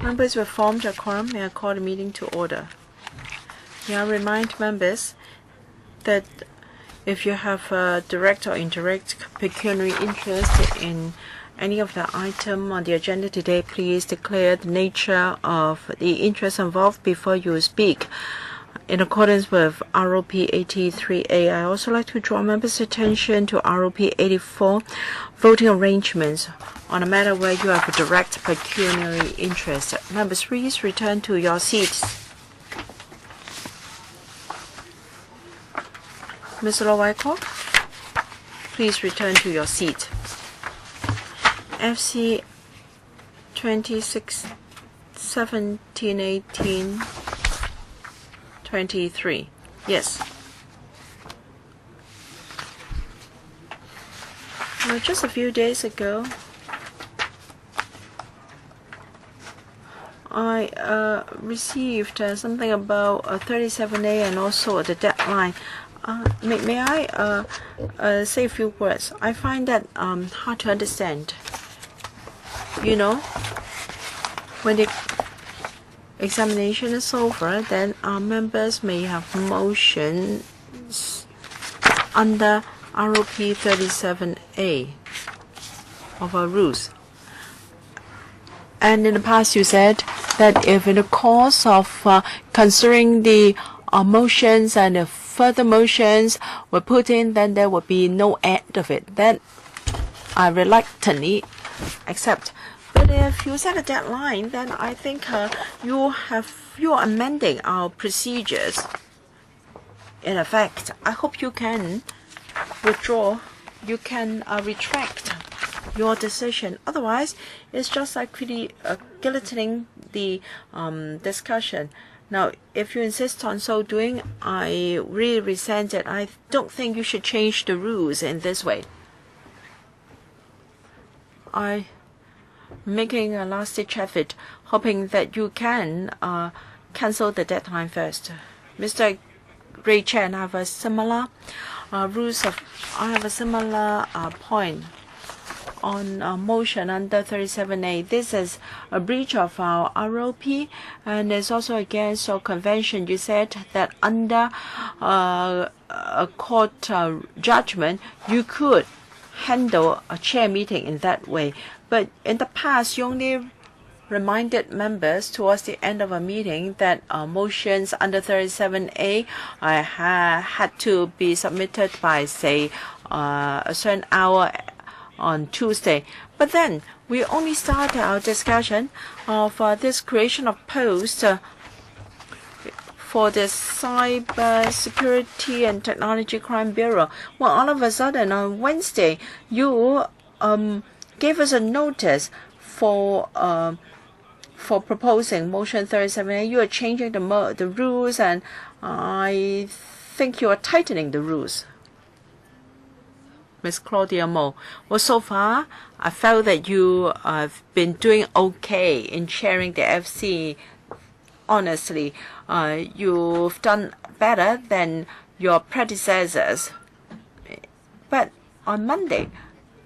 Members were formed a quorum. May I call the meeting to order? May I remind members that if you have a direct or indirect pecuniary interest in any of the item on the agenda today, please declare the nature of the interest involved before you speak. In accordance with ROP 83A, I also like to draw members' attention to ROP 84, voting arrangements on a matter where you have a direct pecuniary interest. Members, please return to your seats. Mr. Wyckoff, please return to your seat. FC 26, 17, 18, 23. Yes. Well, just a few days ago, I received something about 37A and also the deadline. May I say a few words? I find that hard to understand. You know, when the examination is over, then our members may have motions under ROP 37A of our rules. And in the past you said that if in the course of considering the motions and the further motions were put in, then there would be no end of it. Then I reluctantly accept. But if you set a deadline, then I think you are amending our procedures. In effect, I hope you can withdraw, you can retract your decision. Otherwise, it's just like really guillotining the discussion. Now, if you insist on so doing, I really resent it. I don't think you should change the rules in this way. I'm making a last-ditch effort, hoping that you can cancel the deadline first. Mr. Ray Chen, I have a similar point on motion under 37A. This is a breach of our ROP, and it's also against your convention. You said that under a court judgment, you could handle a chair meeting in that way. But in the past, you only reminded members towards the end of a meeting that motions under 37A had to be submitted by, say, a certain hour on Tuesday. But then we only started our discussion of this creation of post for the Cyber Security and Technology Crime Bureau. Well, all of a sudden on Wednesday, you gave us a notice for proposing motion 37A. You are changing the rules, and I think you are tightening the rules. Ms. Claudia Mo. Well, so far, I felt that you have been doing okay in chairing the FC. Honestly, you've done better than your predecessors. But on Monday,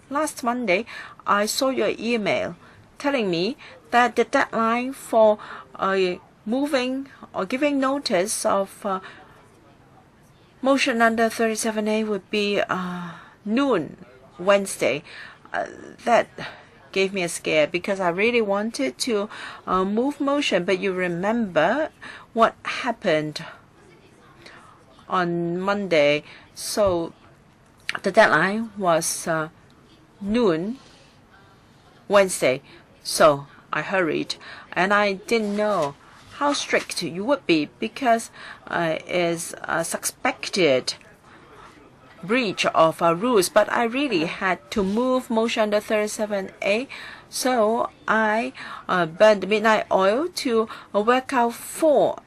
last Monday, I saw your email telling me that the deadline for moving or giving notice of motion under 37A would be noon Wednesday. That gave me a scare because I really wanted to move motion. But you remember what happened on Monday. So the deadline was noon Wednesday. So I hurried, and I didn't know how strict you would be because it's a suspected breach of our rules. But I really had to move motion under 37A, so I burned midnight oil to work out 4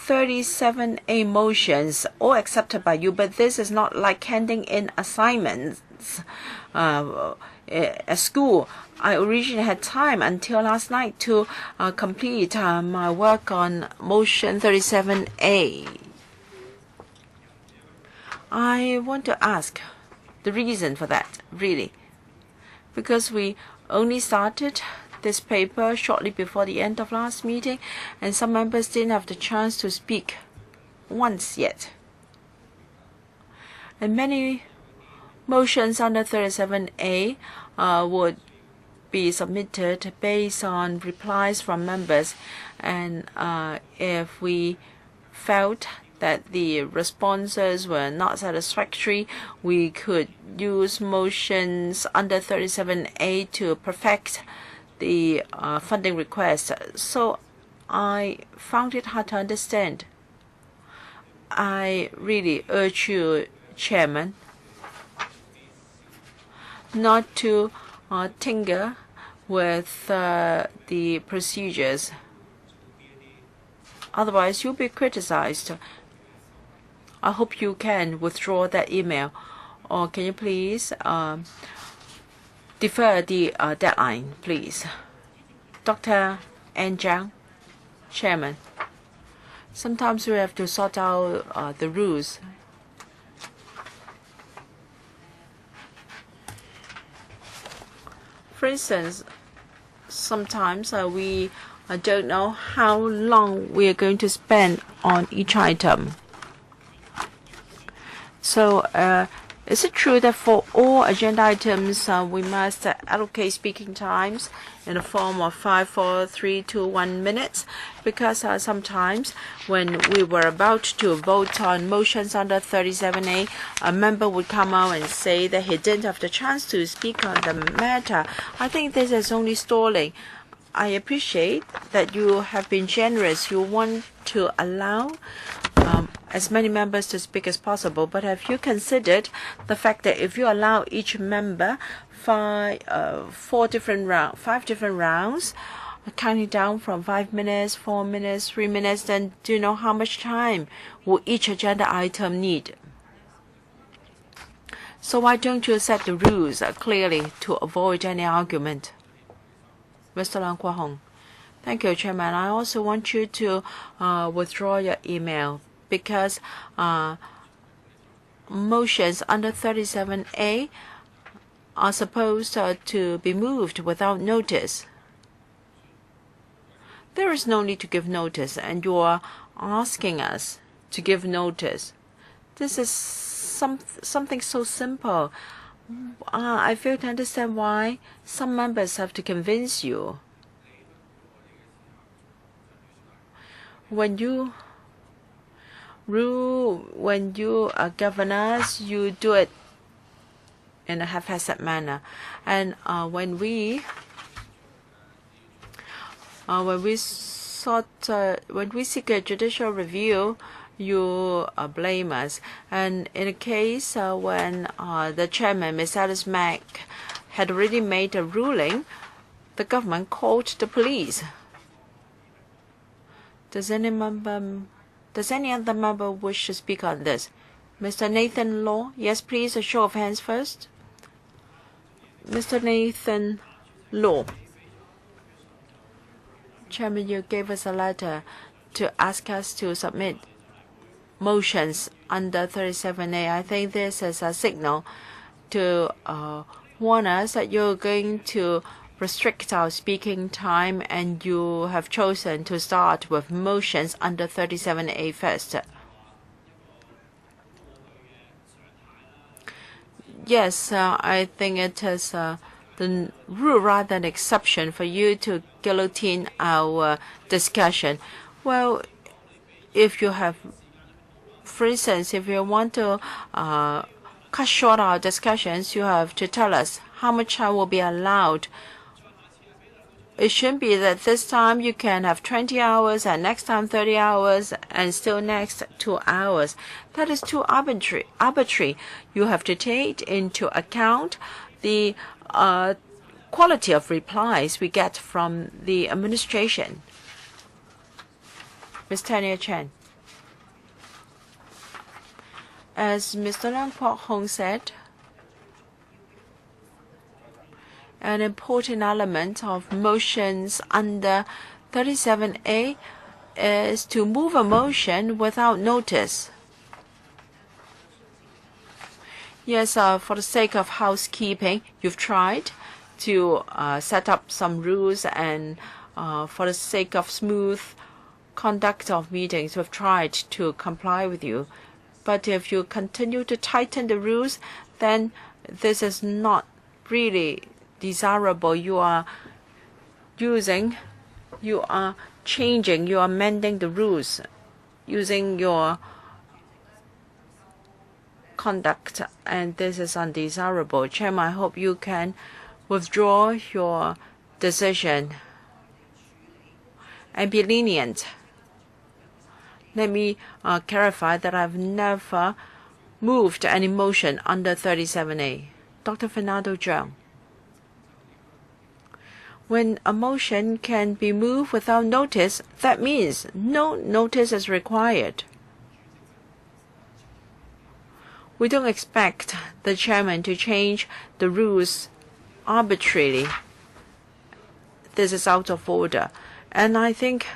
37A motions, all accepted by you. But this is not like handing in assignments at school. I originally had time until last night to complete my work on motion 37A. I want to ask the reason for that, really. because we only started this paper shortly before the end of last meeting, and some members didn't have the chance to speak once yet. And many motions under 37A would be submitted based on replies from members, and if we felt that the responses were not satisfactory, we could use motions under 37A to perfect the funding request. So I found it hard to understand. I really urge you, Chairman, not to tinker with the procedures. Otherwise, you'll be criticized. I hope you can withdraw that email, or can you please defer the deadline, please. Dr. An Jiang, Chairman. Sometimes we have to sort out the rules. For instance, sometimes we don't know how long we are going to spend on each item. So is it true that for all agenda items we must allocate speaking times in the form of 5, 4, 3, 2, 1 minutes? Because sometimes when we were about to vote on motions under 37A, a member would come out and say that he didn't have the chance to speak on the matter. I think this is only stalling. I appreciate that you have been generous. You want to allow as many members to speak as possible, but have you considered the fact that if you allow each member 5 different rounds, counting down from 5 minutes, 4 minutes, 3 minutes, then do you know how much time will each agenda item need? So why don't you set the rules clearly to avoid any argument? Mr. Leung Kwok Hong. Thank you, Chairman. I also want you to withdraw your email, because motions under 37A are supposed to be moved without notice. There is no need to give notice, and you are asking us to give notice. This is something so simple. I fail to understand why some members have to convince you. When you rule, when you govern us, you do it in a haphazard manner. And when we seek a judicial review, you blame us. And in a case when the chairman, Ms. Alice Mack, had already made a ruling, the government called the police. Does any other member wish to speak on this? Mr. Nathan Law? Yes, please, a show of hands first. Mr. Nathan Law. Chairman, you gave us a letter to ask us to submit motions under 37A. I think this is a signal to warn us that you're going to restrict our speaking time, and you have chosen to start with motions under 37A first. Yes, I think it is the rule rather than exception for you to guillotine our discussion. Well, if you have, for instance, if you want to cut short our discussions, you have to tell us how much time will be allowed. It shouldn't be that this time you can have 20 hours and next time 30 hours and still next 2 hours. That is too arbitrary. You have to take into account the quality of replies we get from the administration. Ms. Tanya Chen. As Mr. Leung Kwok Hong said, an important element of motions under 37A is to move a motion without notice. Yes, for the sake of housekeeping, you've tried. to set up some rules, and for the sake of smooth conduct of meetings, we've tried to comply with you. But if you continue to tighten the rules, then this is not really desirable. You are changing, you are amending the rules using your conduct, and this is undesirable. Chairman, I hope you can withdraw your decision and be lenient. Let me clarify that I've never moved any motion under 37A. Dr. Fernando Zhang. When a motion can be moved without notice, that means no notice is required. We don't expect the chairman to change the rules arbitrarily. This is out of order. And I think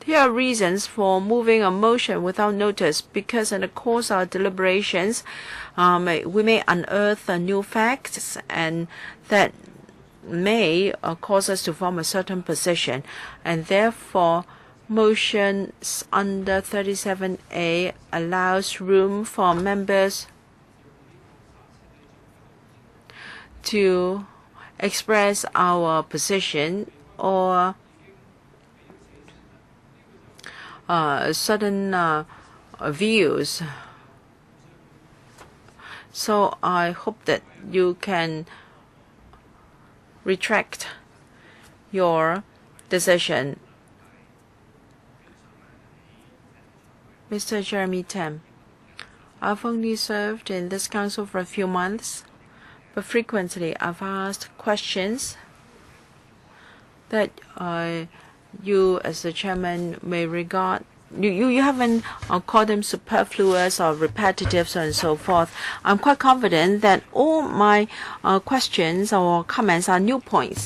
there are reasons for moving a motion without notice, because in the course of deliberations, we may unearth new facts, and that may cause us to form a certain position. And therefore, motions under 37A allows room for members to express our position or certain views. So I hope that you can retract your decision. Mr. Jeremy Tam, I've only served in this council for a few months, but frequently I've asked questions that you as the chairman may regard. You haven't called them superfluous or repetitive and so forth. I'm quite confident that all my questions or comments are new points.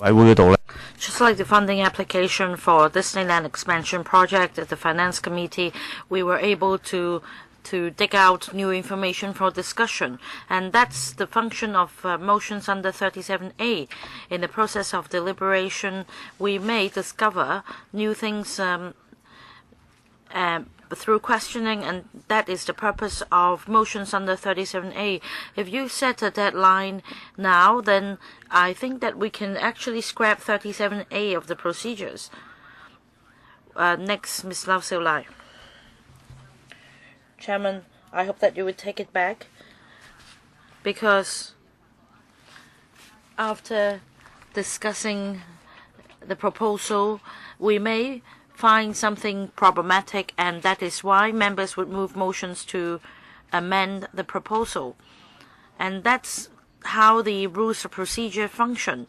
Just like the funding application for Disneyland expansion project at the Finance Committee, we were able to dig out new information for discussion. And that's the function of motions under 37A. In the process of deliberation, we may discover new things through questioning, and that is the purpose of motions under 37A. If you set a deadline now, then I think that we can actually scrap 37A of the procedures. Next, Ms. Lau Siu Lai. Chairman, I hope that you would take it back, because after discussing the proposal, we may find something problematic, and that is why members would move motions to amend the proposal. And that's how the rules of procedure function.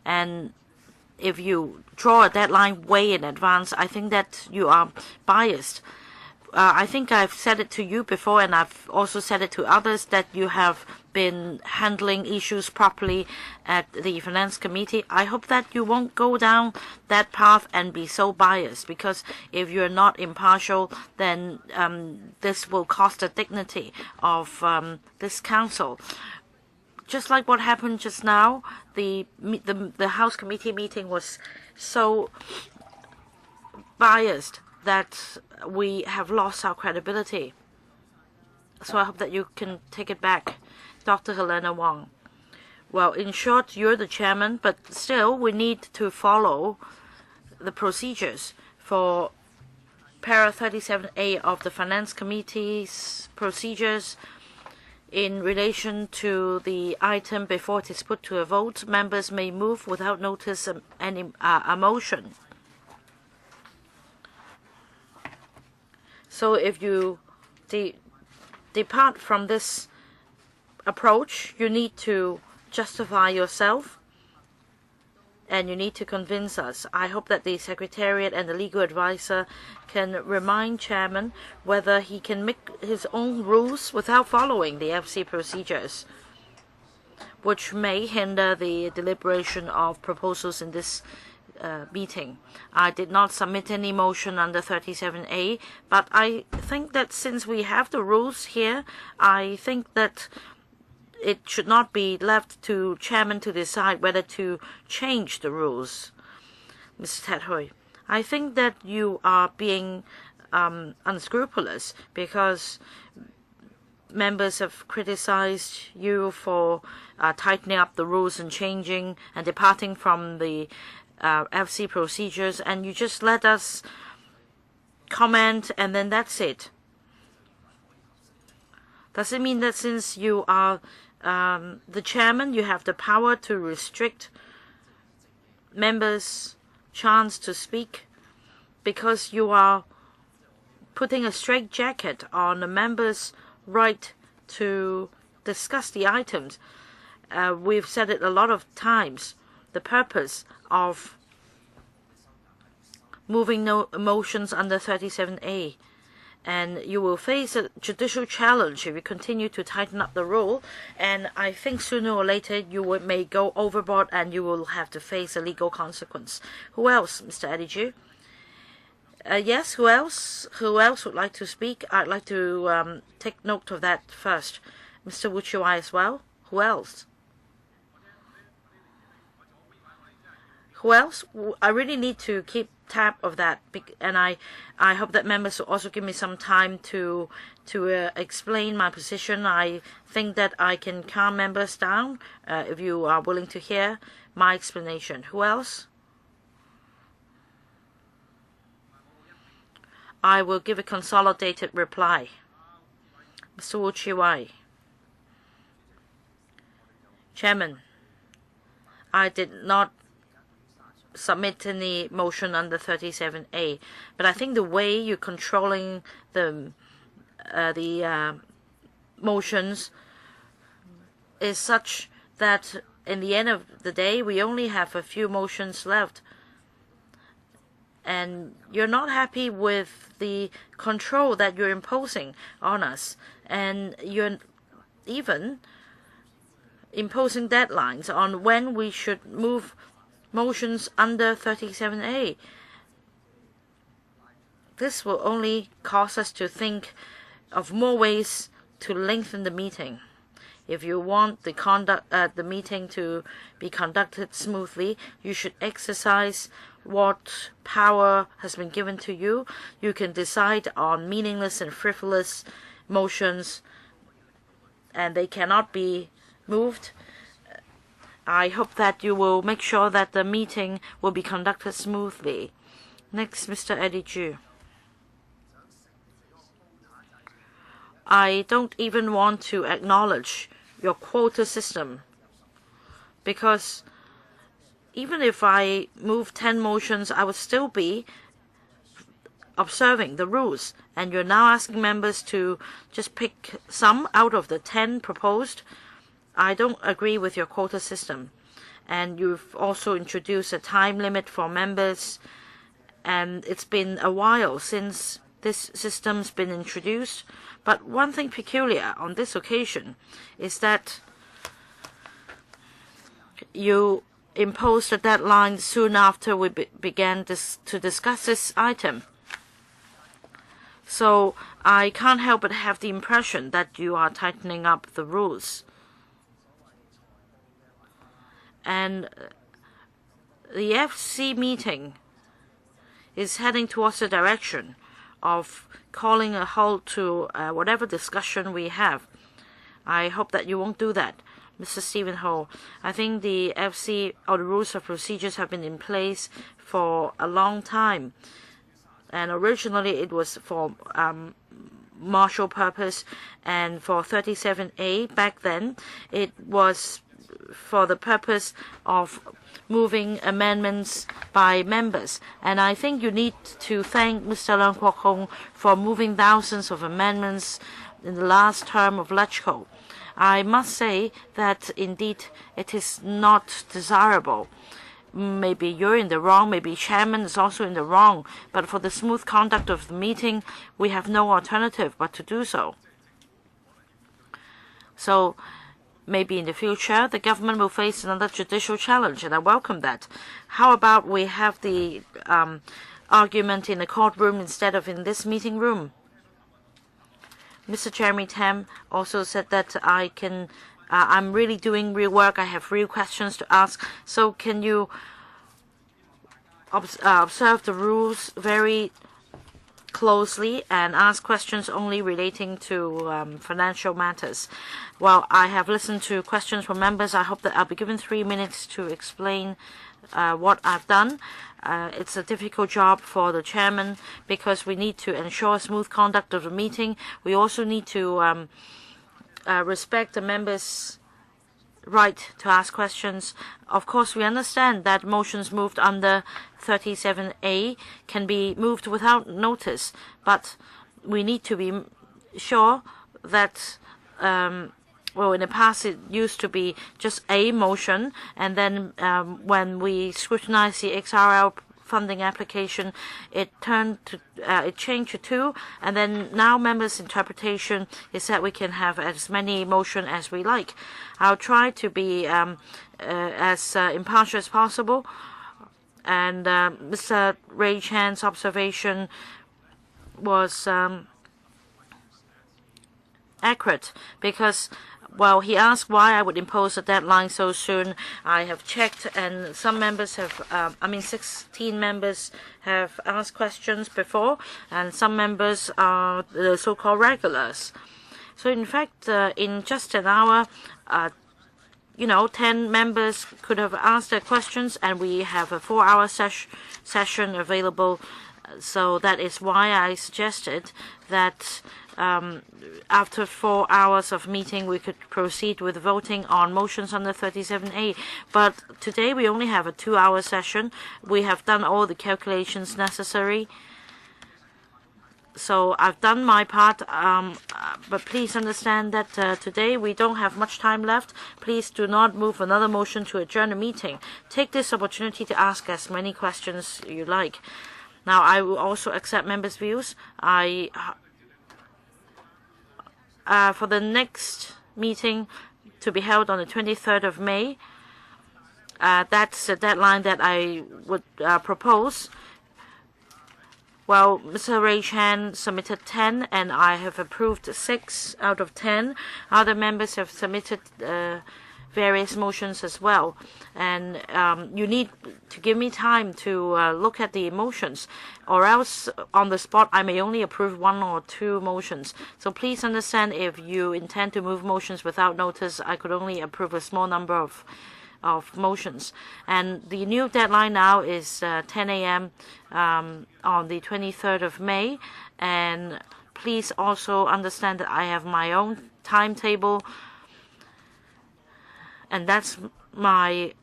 And if you draw a deadline way in advance, I think that you are biased. I think I've said it to you before, and I've also said it to others, that you have been handling issues properly at the Finance Committee. I hope that you won't go down that path and be so biased, because if you're not impartial, then this will cost the dignity of this council. Just like what happened just now, the House Committee meeting was so biased that we have lost our credibility. So I hope that you can take it back. Dr. Helena Wong. Well, in short, you're the chairman, but still we need to follow the procedures for para 37A of the Finance Committee's procedures. In relation to the item before it is put to a vote, members may move without notice a motion. So if you depart from this approach, you need to justify yourself, and you need to convince us. I hope that the Secretariat and the legal advisor can remind Chairman whether he can make his own rules without following the FC procedures, which may hinder the deliberation of proposals in this meeting. I did not submit any motion under 37A, but I think that since we have the rules here, I think that it should not be left to chairman to decide whether to change the rules. Mr. Ted Hui, I think that you are being unscrupulous because members have criticized you for tightening up the rules and changing and departing from the FC procedures, and you just let us comment and then that's it. Does it mean that since you are the chairman, you have the power to restrict members' chance to speak because you are putting a straitjacket on the members' right to discuss the items? We've said it a lot of times. The purpose of moving no motions under 37A, and you will face a judicial challenge if you continue to tighten up the rule, and I think sooner or later you may go overboard and you will have to face a legal consequence. Who else, Mr. Adiju? Yes, who else? Who else would like to speak? I'd like to take note of that first. Mr. Wu Chiu-wai as well. Who else? Who else? I really need to keep tab of that, and I hope that members will also give me some time to explain my position. I think that I can calm members down if you are willing to hear my explanation. Who else? I will give a consolidated reply. Mr. Wu Chiu-wai. Chairman, I did not submit any motion under 37A, but I think the way you're controlling the motions is such that in the end of the day we only have a few motions left, and you're not happy with the control that you're imposing on us, and you're even imposing deadlines on when we should move motions under 37A. This will only cause us to think of more ways to lengthen the meeting. If you want the meeting to be conducted smoothly, you should exercise what power has been given to you. You can decide on meaningless and frivolous motions, and they cannot be moved. I hope that you will make sure that the meeting will be conducted smoothly. Next, Mr. Eddie Chu. I don't even want to acknowledge your quota system, because even if I move 10 motions, I would still be observing the rules. And you're now asking members to just pick some out of the 10 proposed. I don't agree with your quota system. And you've also introduced a time limit for members. And it's been a while since this system's been introduced. But one thing peculiar on this occasion is that you imposed a deadline soon after we began to discuss this item. So I can't help but have the impression that you are tightening up the rules. And the FC meeting is heading towards the direction of calling a halt to whatever discussion we have. I hope that you won't do that. Mr. Stephen Ho, I think the FC or the rules of procedures have been in place for a long time. And originally it was for martial purpose, and for 37A back then it was for the purpose of moving amendments by members. And I think you need to thank Mr. Leung Kwok Hong for moving thousands of amendments in the last term of LegCo. I must say that indeed it is not desirable. Maybe you're in the wrong, maybe chairman is also in the wrong, but for the smooth conduct of the meeting, we have no alternative but to do so. So maybe in the future, the government will face another judicial challenge, and I welcome that. How about we have the argument in the courtroom instead of in this meeting room? Mr. Jeremy Tam also said that I can I'm really doing real work. I have real questions to ask. So can you observe the rules very closely and ask questions only relating to financial matters? Well, I have listened to questions from members. I hope that I'll be given 3 minutes to explain what I've done. It's a difficult job for the chairman because we need to ensure smooth conduct of the meeting. We also need to respect the members' right to ask questions. Of course, we understand that motions moved under 37A can be moved without notice, but we need to be sure that well, in the past it used to be just a motion, and then when we scrutinized the XRL funding application, it changed to 2, and then now members' interpretation is that we can have as many motions as we like. I'll try to be as impartial as possible, and Mr. Ray Chan's observation was accurate because, well, he asked why I would impose a deadline so soon. I have checked, and some members have, 16 members have asked questions before, and some members are the so-called regulars. So, in fact, in just an hour, 10 members could have asked their questions, and we have a 4-hour session available. So that is why I suggested that after 4 hours of meeting, we could proceed with voting on motions under 37A. But today we only have a 2-hour session. We have done all the calculations necessary. So I've done my part, but please understand that today we don't have much time left. Please do not move another motion to adjourn the meeting. Take this opportunity to ask as many questions you like. Now, I will also accept members' views. For the next meeting to be held on the 23rd of May, that's the deadline that I would propose. Well, Mr. Ray Chan submitted 10, and I have approved 6 out of 10. Other members have submitted various motions as well, and you need to give me time to look at the motions, or else on the spot I may only approve 1 or 2 motions. So please understand, if you intend to move motions without notice, I could only approve a small number of motions. And the new deadline now is 10 a.m. On the 23rd of May, and please also understand that I have my own timetable, and that's my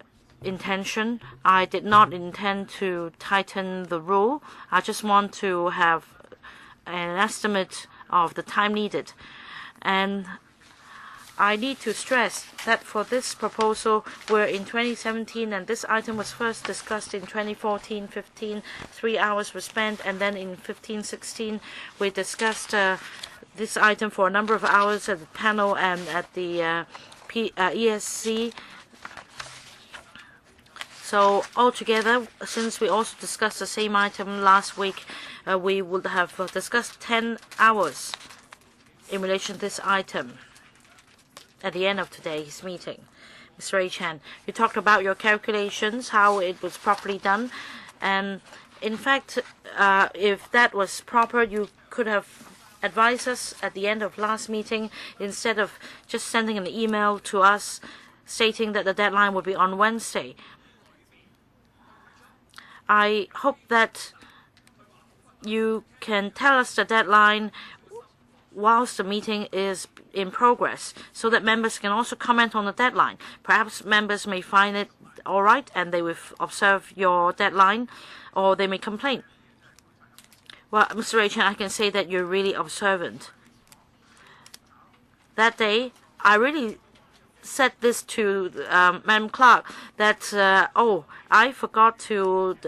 intention. I did not intend to tighten the rule. I just want to have an estimate of the time needed. And I need to stress that for this proposal, we're in 2017, and this item was first discussed in 2014-15. 3 hours were spent, and then in 15-16, we discussed this item for a number of hours at the panel and at the ESC. So altogether, since we also discussed the same item last week, we would have discussed 10 hours in relation to this item at the end of today's meeting. Ms. Ray Chan, you talked about your calculations, how it was properly done, and in fact, if that was proper, you could have advised us at the end of last meeting instead of just sending an email to us stating that the deadline would be on Wednesday. I hope that you can tell us the deadline whilst the meeting is in progress, so that members can also comment on the deadline. Perhaps members may find it all right and they will observe your deadline, or they may complain. Well, Mr. Ray Chan, I can say that you're really observant. That day, I really said this to Madam Clerk, that, I forgot to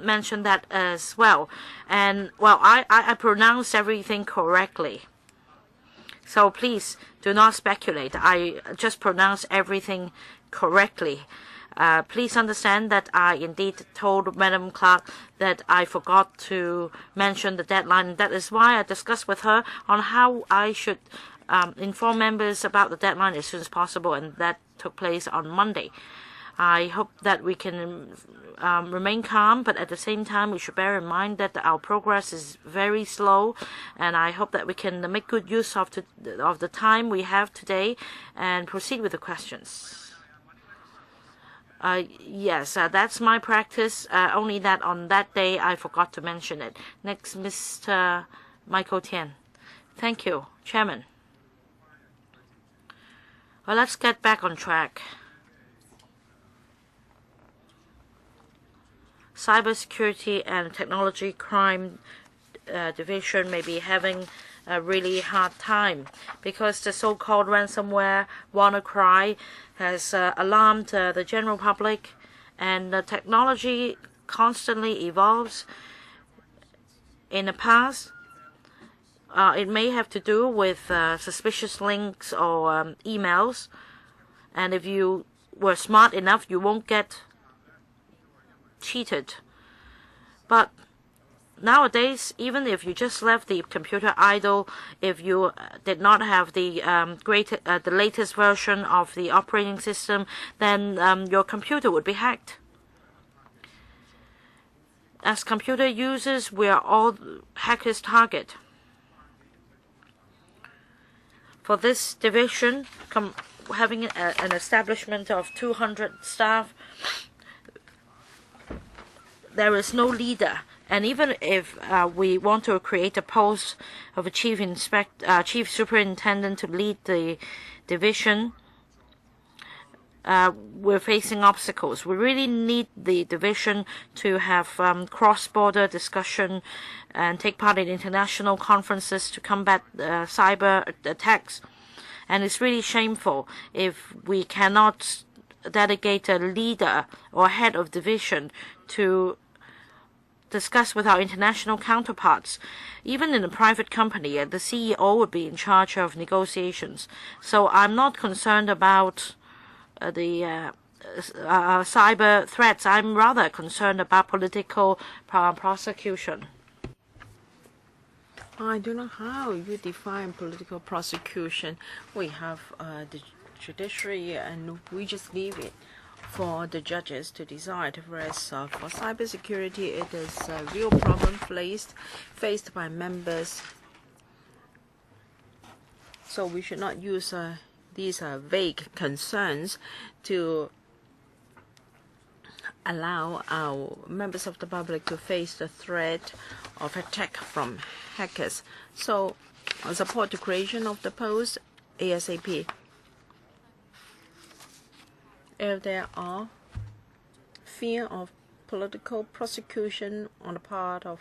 mention that as well. And, well, I pronounced everything correctly. So please do not speculate. I just pronounced everything correctly. Please understand that I indeed told Madam Clerk that I forgot to mention the deadline. That is why I discussed with her on how I should inform members about the deadline as soon as possible, and that took place on Monday. I hope that we can remain calm, but at the same time, we should bear in mind that our progress is very slow, and I hope that we can make good use of the time we have today and proceed with the questions. Yes, that's my practice, only that on that day I forgot to mention it. Next, Mr. Michael Tian. Thank you, Chairman. Well, let's get back on track. Cybersecurity and Technology Crime Division may be having a really hard time because the so-called ransomware WannaCry has alarmed the general public, and the technology constantly evolves. In the past, it may have to do with suspicious links or emails, and if you were smart enough, you won't get cheated. But nowadays, even if you just left the computer idle, if you did not have the latest version of the operating system, then your computer would be hacked. As computer users, we are all hackers' target. For this division, having an establishment of 200 staff, there is no leader. And even if we want to create a post of a chief superintendent to lead the division, we're facing obstacles. We really need the division to have cross-border discussion and take part in international conferences to combat cyber attacks. And it's really shameful if we cannot delegate a leader or head of division to discuss with our international counterparts. Even in a private company, the CEO would be in charge of negotiations. So I'm not concerned about the cyber threats. I'm rather concerned about political prosecution. I don't know how you define political prosecution. We have the judiciary, and we just leave it for the judges to decide, whereas for cybersecurity, it is a real problem faced by members. So we should not use these vague concerns to allow our members of the public to face the threat of attack from hackers. So I support the creation of the post ASAP. If there are fear of political prosecution on the part of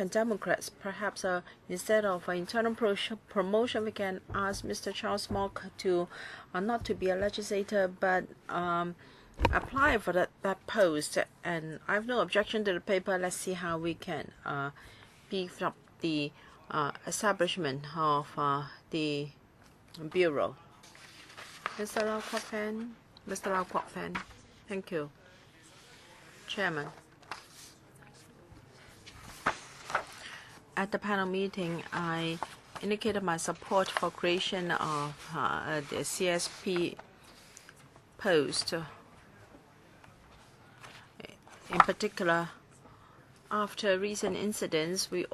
Democrats, perhaps instead of internal promotion, we can ask Mr. Charles Mock to not to be a legislator, but apply for that post. And I have no objection to the paper. Let's see how we can beef up the establishment of the bureau. Mr. Lau Kwok Fan. Mr. Lau Kwok Fan. Thank you, Chairman. At the panel meeting, I indicated my support for creation of the CSP post. In particular, after recent incidents, we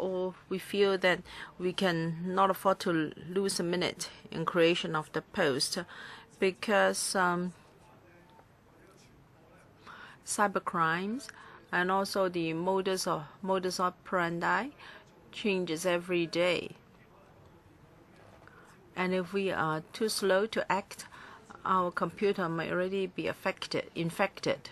feel that we can not afford to lose a minute in creation of the post, because cyber crimes and also the modus operandi changes every day. And if we are too slow to act, our computer may already be infected.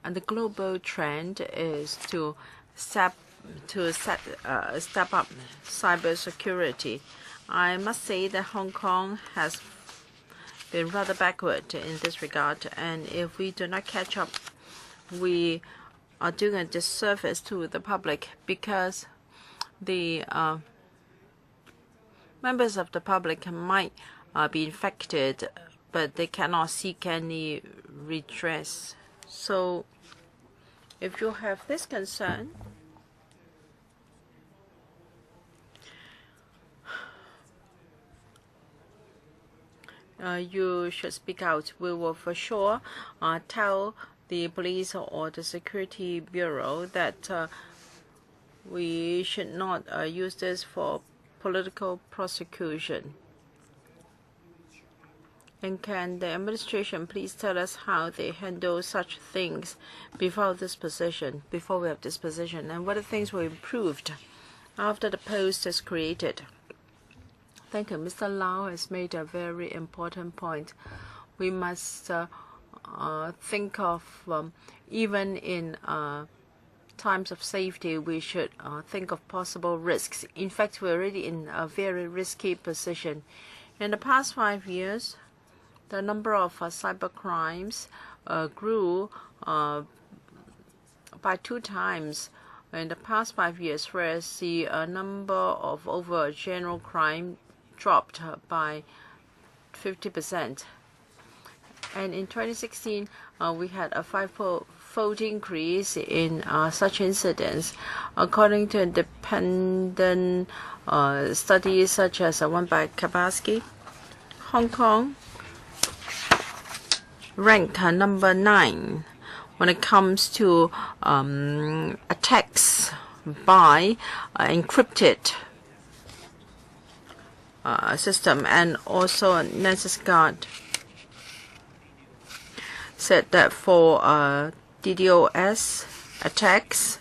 And the global trend is to step up cybersecurity. I must say that Hong Kong has been rather backward in this regard, and if we do not catch up, we are doing a disservice to the public, because the members of the public might be infected, but they cannot seek any redress. So if you have this concern, you should speak out. We will for sure tell the police or the security bureau that we should not use this for political prosecution. And can the administration please tell us how they handle such things before we have this position, and what things were improved after the post is created? Thank you. Mr. Lau has made a very important point. We must think of, even in times of safety, we should think of possible risks. In fact, we're already in a very risky position. In the past 5 years, the number of cyber crimes grew by 2 times in the past 5 years, whereas the number of over general crime dropped by 50%. And in 2016, we had a 5-fold increase in such incidents, according to independent studies such as one by Kabaski. Hong Kong ranked number 9 when it comes to attacks by encrypted system. And also NetSguard said that for DDoS attacks,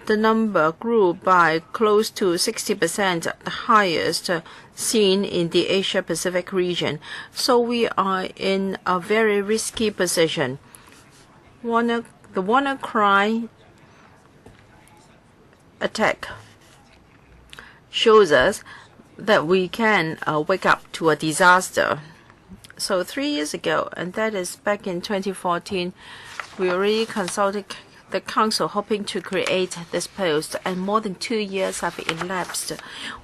the number grew by close to 60%, the highest seen in the Asia-Pacific region. So we are in a very risky position. The WannaCry attack shows us that we can wake up to a disaster. So 3 years ago, and that is back in 2014, we already consulted the council hoping to create this post, and more than 2 years have elapsed.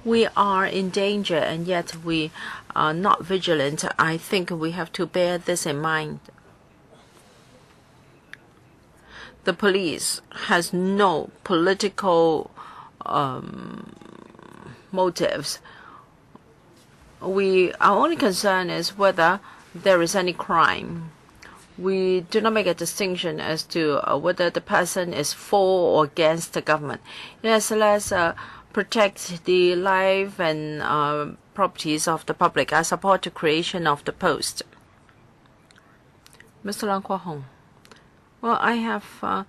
We are in danger, and yet we are not vigilant. I think we have to bear this in mind. The police has no political motives. Our only concern is whether there is any crime. We do not make a distinction as to whether the person is for or against the government. Yes, let's protect the life and properties of the public. I support the creation of the post. Mr. Lang Kwok Hong. Well, I have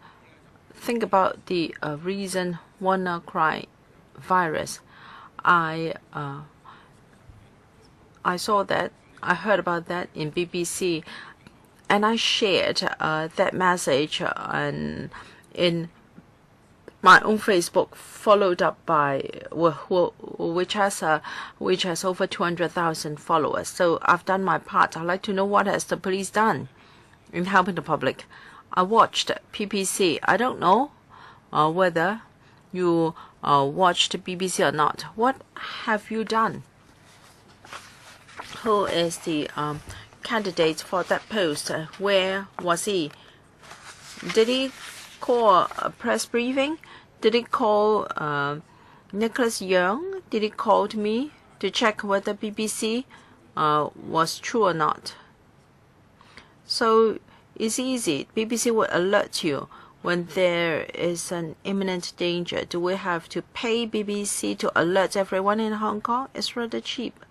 think about the recent WannaCry virus. I saw that. I heard about that in BBC. And I shared that message in my own Facebook, followed up by which has over 200,000 followers. So I've done my part. I'd like to know what has the police done in helping the public. I watched BBC. I don't know whether you watched BBC or not. What have you done? Who is the candidate for that post? Where was he? Did he call a press briefing? Did he call Nicholas Young? Did he call me to check whether BBC was true or not? So it's easy. BBC will alert you when there is an imminent danger. Do we have to pay BBC to alert everyone in Hong Kong? It's rather cheap.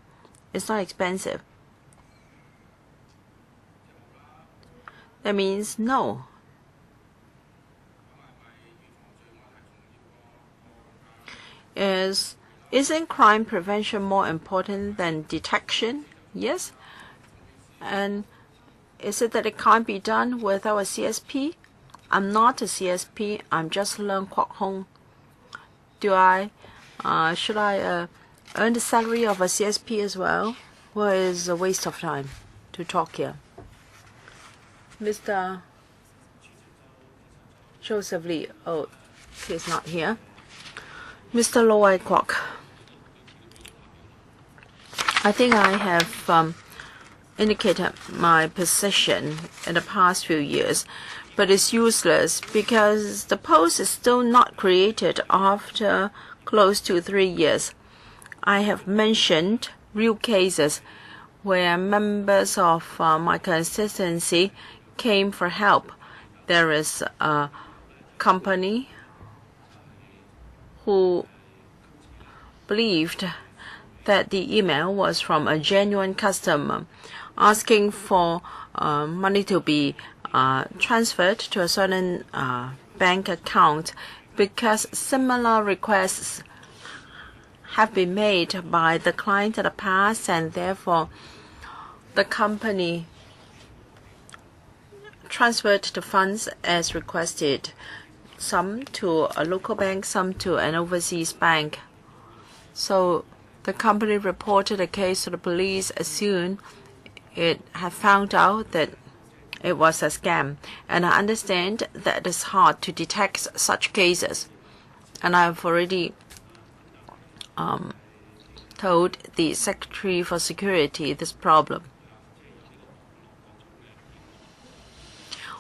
It's not expensive. That means no. Isn't crime prevention more important than detection? Yes. And is it that it can't be done without a CSP? I'm not a CSP. I'm just Lang Kwok Hong. Should I earn the salary of a CSP as well? Well, it's a waste of time to talk here. Mr. Joseph Lee. Oh, he's not here. Mr. Loy Kwok. I think I have indicated my position in the past few years, but it's useless because the post is still not created after close to 3 years. I have mentioned real cases where members of my constituency came for help. There is a company who believed that the email was from a genuine customer asking for money to be transferred to a certain bank account because similar requests have been made by the client in the past, and therefore the company transferred the funds as requested, some to a local bank, some to an overseas bank. So the company reported the case to the police as soon it had found out that it was a scam. And I understand that it is hard to detect such cases. And I've already told the Secretary for Security this problem.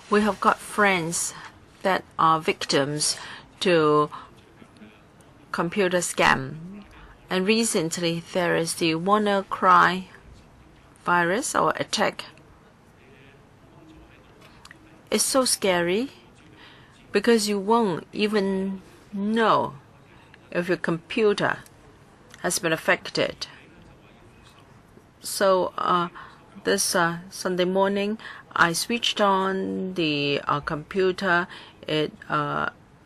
We have got friends that are victims to computer scam. And recently there is the WannaCry virus or attack. It's so scary because you won't even know if your computer has been affected. So this Sunday morning, I switched on the computer. It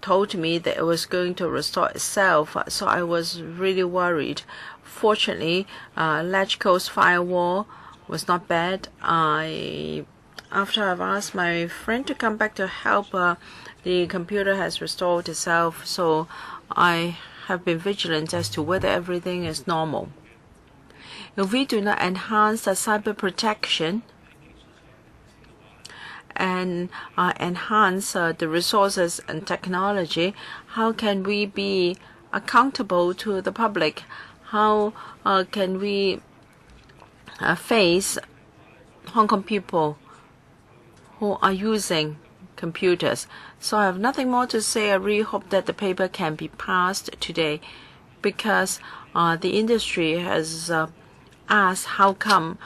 told me that it was going to restore itself, so I was really worried. Fortunately, Latchco's firewall was not bad. After I've asked my friend to come back to help, the computer has restored itself, so I have been vigilant as to whether everything is normal. If we do not enhance the cyber protection and enhance the resources and technology, how can we be accountable to the public? How can we face Hong Kong people who are using computers? So I have nothing more to say. I really hope that the paper can be passed today, because the industry has asked how come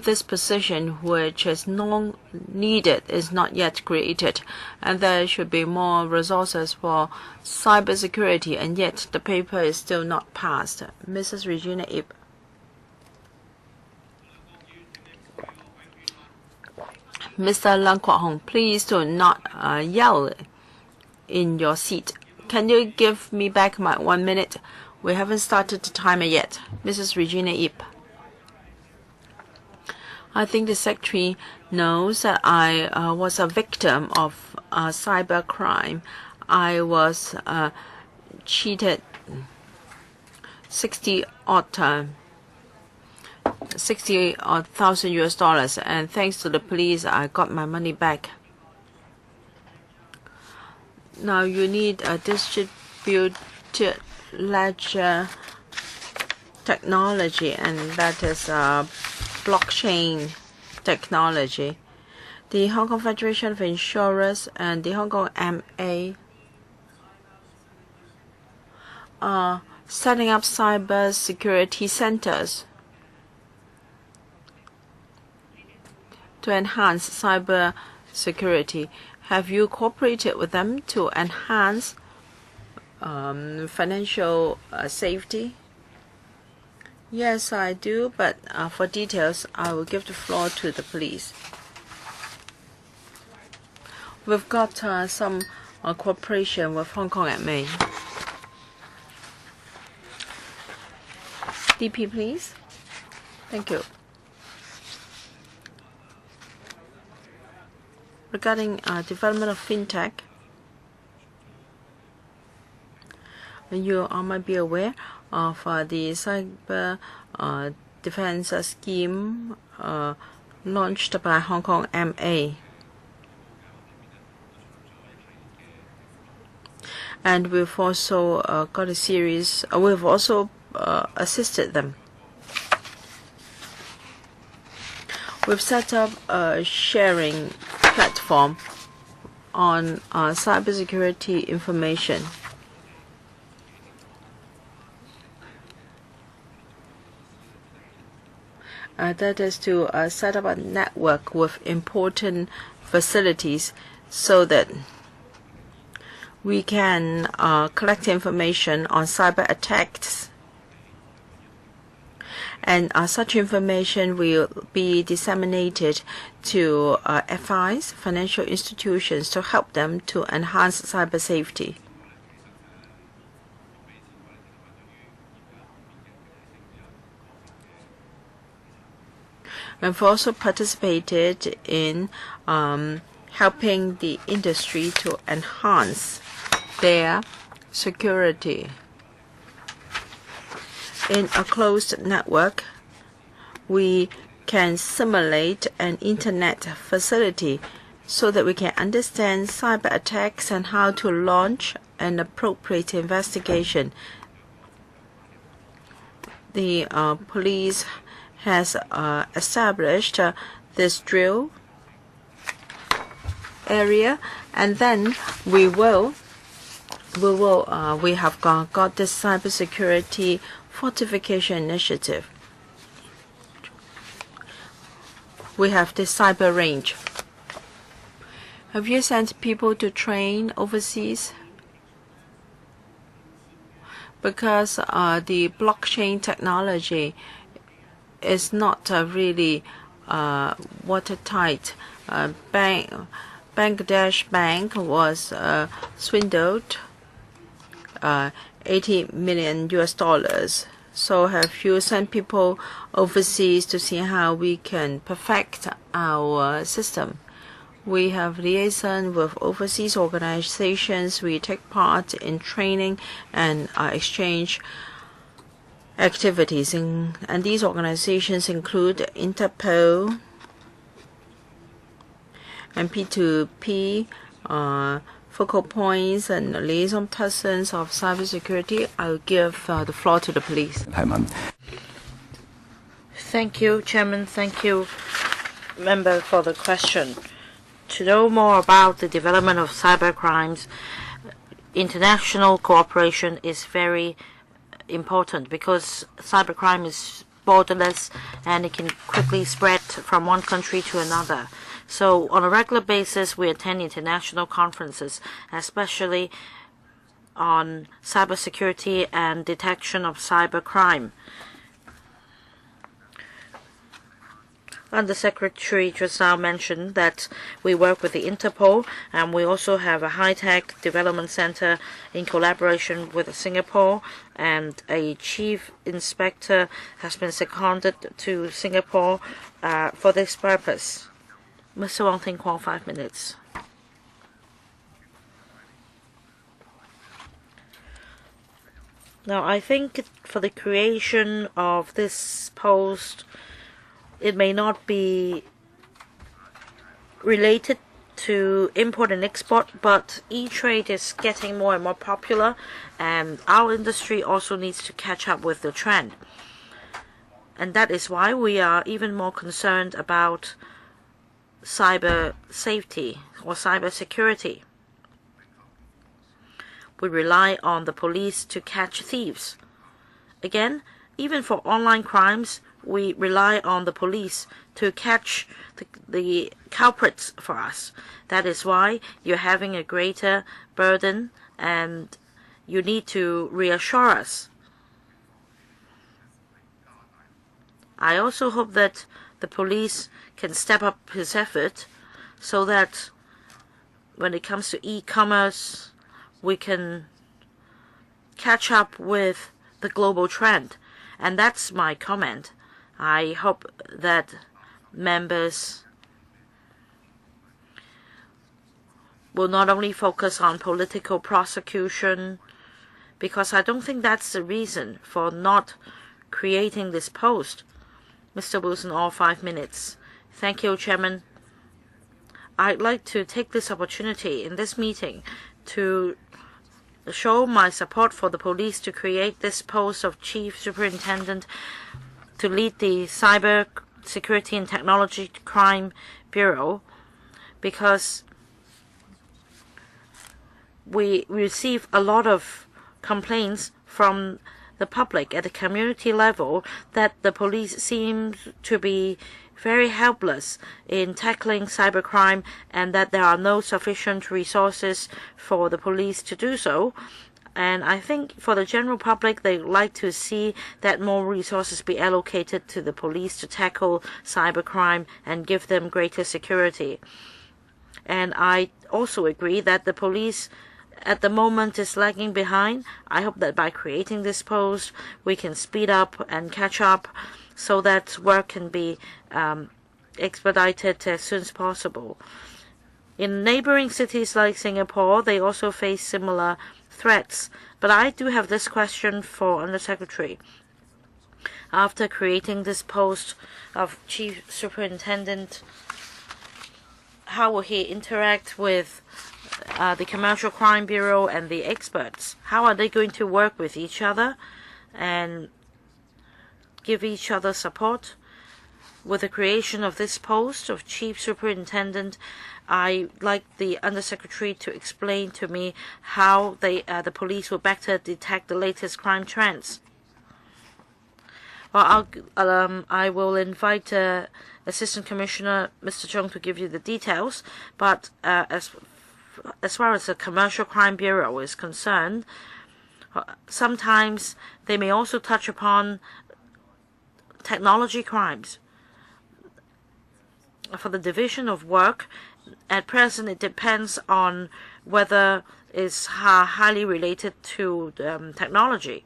this position, which is long needed, is not yet created, and there should be more resources for cybersecurity, and yet the paper is still not passed. Mrs. Regina Ip. Mr. Leung Kwok Hong, please do not yell in your seat. Can you give me back my 1 minute? We haven't started the timer yet. Mrs. Regina Ip. I think the Secretary knows that I was a victim of cyber crime. I was cheated 60,000 US dollars, and thanks to the police, I got my money back. Now you need a distributed ledger technology, and that is blockchain technology. The Hong Kong Federation of Insurers and the Hong Kong MA are setting up cyber security centers to enhance cyber security. Have you cooperated with them to enhance financial safety? Yes, I do, but for details, I will give the floor to the police. We've got some cooperation with Hong Kong MA. DP, please. Thank you. Regarding development of fintech, you might be aware of the cyber defense scheme launched by Hong Kong MA. And we've also got a series, we've also assisted them. We've set up a sharing platform on cybersecurity information. that is to set up a network with important facilities so that we can collect information on cyber attacks. And such information will be disseminated to FIs, financial institutions, to help them to enhance cyber safety. We've also participated in helping the industry to enhance their security. In a closed network, we can simulate an internet facility so that we can understand cyber attacks and how to launch an appropriate investigation. The police has established this drill area, and then we have got this cybersecurity fortification initiative. We have this cyber range. Have you sent people to train overseas? Because the blockchain technology is not really watertight. Bangladesh Bank was swindled $80 million. So have you sent people overseas to see how we can perfect our system? We have liaison with overseas organizations. We take part in training and exchange activities, and these organizations include Interpol and P2P, focal points and liaison persons of cybersecurity. I'll give the floor to the police. Thank you, Chairman. Thank you, Member, for the question. To know more about the development of cybercrimes, international cooperation is very important because cybercrime is borderless and it can quickly spread from one country to another. So on a regular basis, we attend international conferences, especially on cybersecurity and detection of cybercrime. Undersecretary just now mentioned that we work with the Interpol, and we also have a high-tech development center in collaboration with Singapore, and a chief inspector has been seconded to Singapore for this purpose. Mr. Wong Ting Kwong, 5 minutes. Now, I think for the creation of this post, it may not be related to import and export, but e-trade is getting more and more popular, and our industry also needs to catch up with the trend. And that is why we are even more concerned about cyber safety or cyber security. We rely on the police to catch thieves. Again, even for online crimes, we rely on the police to catch the culprits for us. That is why you're having a greater burden, and you need to reassure us. I also hope that the police can step up his effort so that when it comes to e-commerce, we can catch up with the global trend. And that's my comment. I hope that members will not only focus on political prosecution, because I don't think that's the reason for not creating this post. Mr. Wilson, all 5 minutes. Thank you, Chairman. I'd like to take this opportunity in this meeting to show my support for the police to create this post of Chief Superintendent to lead the Cyber Security and Technology Crime Bureau, because we receive a lot of complaints from the public at the community level that the police seems to be very helpless in tackling cybercrime and that there are no sufficient resources for the police to do so. And I think for the general public, they like to see that more resources be allocated to the police to tackle cybercrime and give them greater security. And I also agree that the police at the moment is lagging behind. I hope that by creating this post, we can speed up and catch up so that work can be expedited as soon as possible. In neighboring cities like Singapore, they also face similar threats. But I do have this question for Undersecretary. After creating this post of Chief Superintendent, how will he interact with the Commercial Crime Bureau and the experts? How are they going to work with each other and give each other support? With the creation of this post of Chief Superintendent, I'd like the Undersecretary to explain to me how the police will better detect the latest crime trends. Well, I will invite Assistant Commissioner Mr. Chung to give you the details, but as far as the Commercial Crime Bureau is concerned, sometimes they may also touch upon technology crimes. For the division of work, at present it depends on whether it's highly related to technology.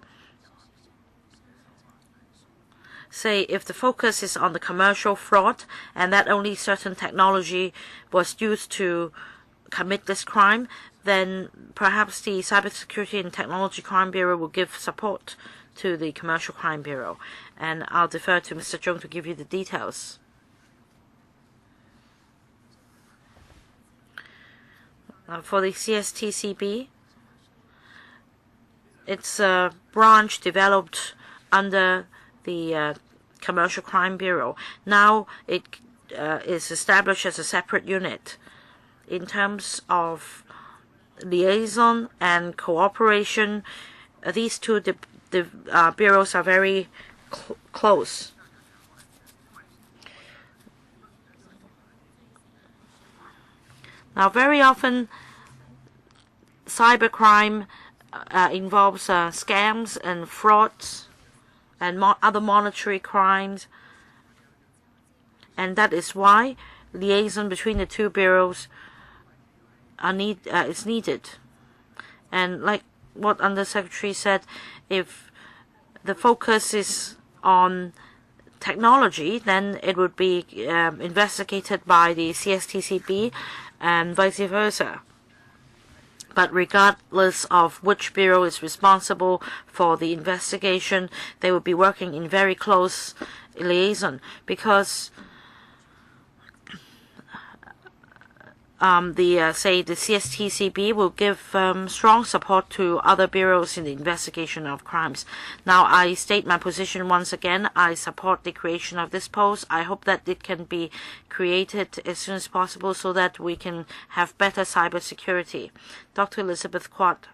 Say if the focus is on the commercial fraud and that only certain technology was used to commit this crime, then perhaps the Cybersecurity and Technology Crime Bureau will give support to the Commercial Crime Bureau. And I'll defer to Mr. Chung to give you the details. For the CSTCB, it's a branch developed under the Commercial Crime Bureau. Now it is established as a separate unit. In terms of liaison and cooperation, these two bureaus are very close. Now, very often, cybercrime involves scams and frauds and other monetary crimes, and that is why liaison between the two bureaus is needed. And like what Undersecretary said, if the focus is on technology, then it would be investigated by the CSTCB and vice versa. But regardless of which bureau is responsible for the investigation, they will be working in very close liaison, because the CSTCB will give strong support to other bureaus in the investigation of crimes. Now, I state my position once again. I support the creation of this post. I hope that it can be created as soon as possible so that we can have better cybersecurity. Dr. Elizabeth Quat.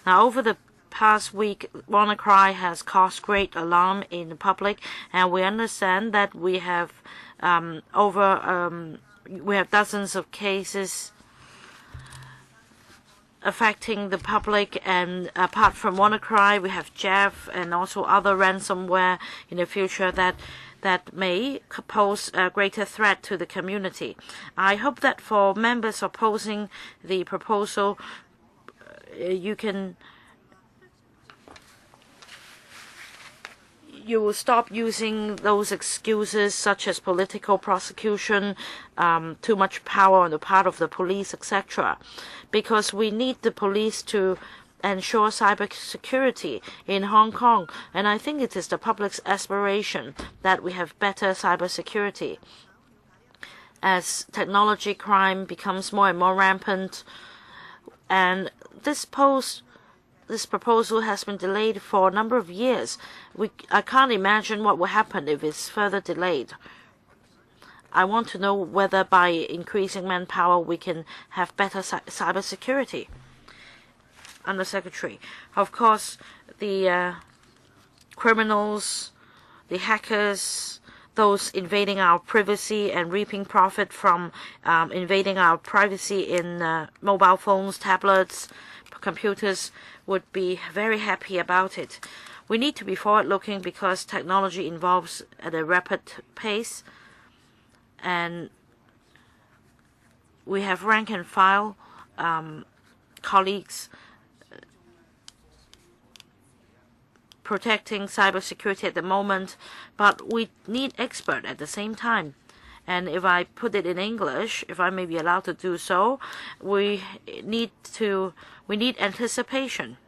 Now, over the past week, WannaCry has caused great alarm in the public, and we understand that we have we have dozens of cases affecting the public, and apart from WannaCry, we have Jeff and also other ransomware in the future that may pose a greater threat to the community. I hope that for members opposing the proposal, you will stop using those excuses such as political prosecution, too much power on the part of the police, etc. Because we need the police to ensure cybersecurity in Hong Kong. And I think it is the public's aspiration that we have better cybersecurity. As technology crime becomes more and more rampant, and this proposal has been delayed for a number of years. I can't imagine what will happen if it's further delayed. I want to know whether by increasing manpower we can have better cybersecurity. Under Secretary. Of course, the criminals, the hackers, those invading our privacy and reaping profit from invading our privacy in mobile phones, tablets, computers would be very happy about it. We need to be forward-looking because technology evolves at a rapid pace, and we have rank and file colleagues protecting cybersecurity at the moment, but we need expert at the same time. And if I put it in English, if I may be allowed to do so, we need anticipation.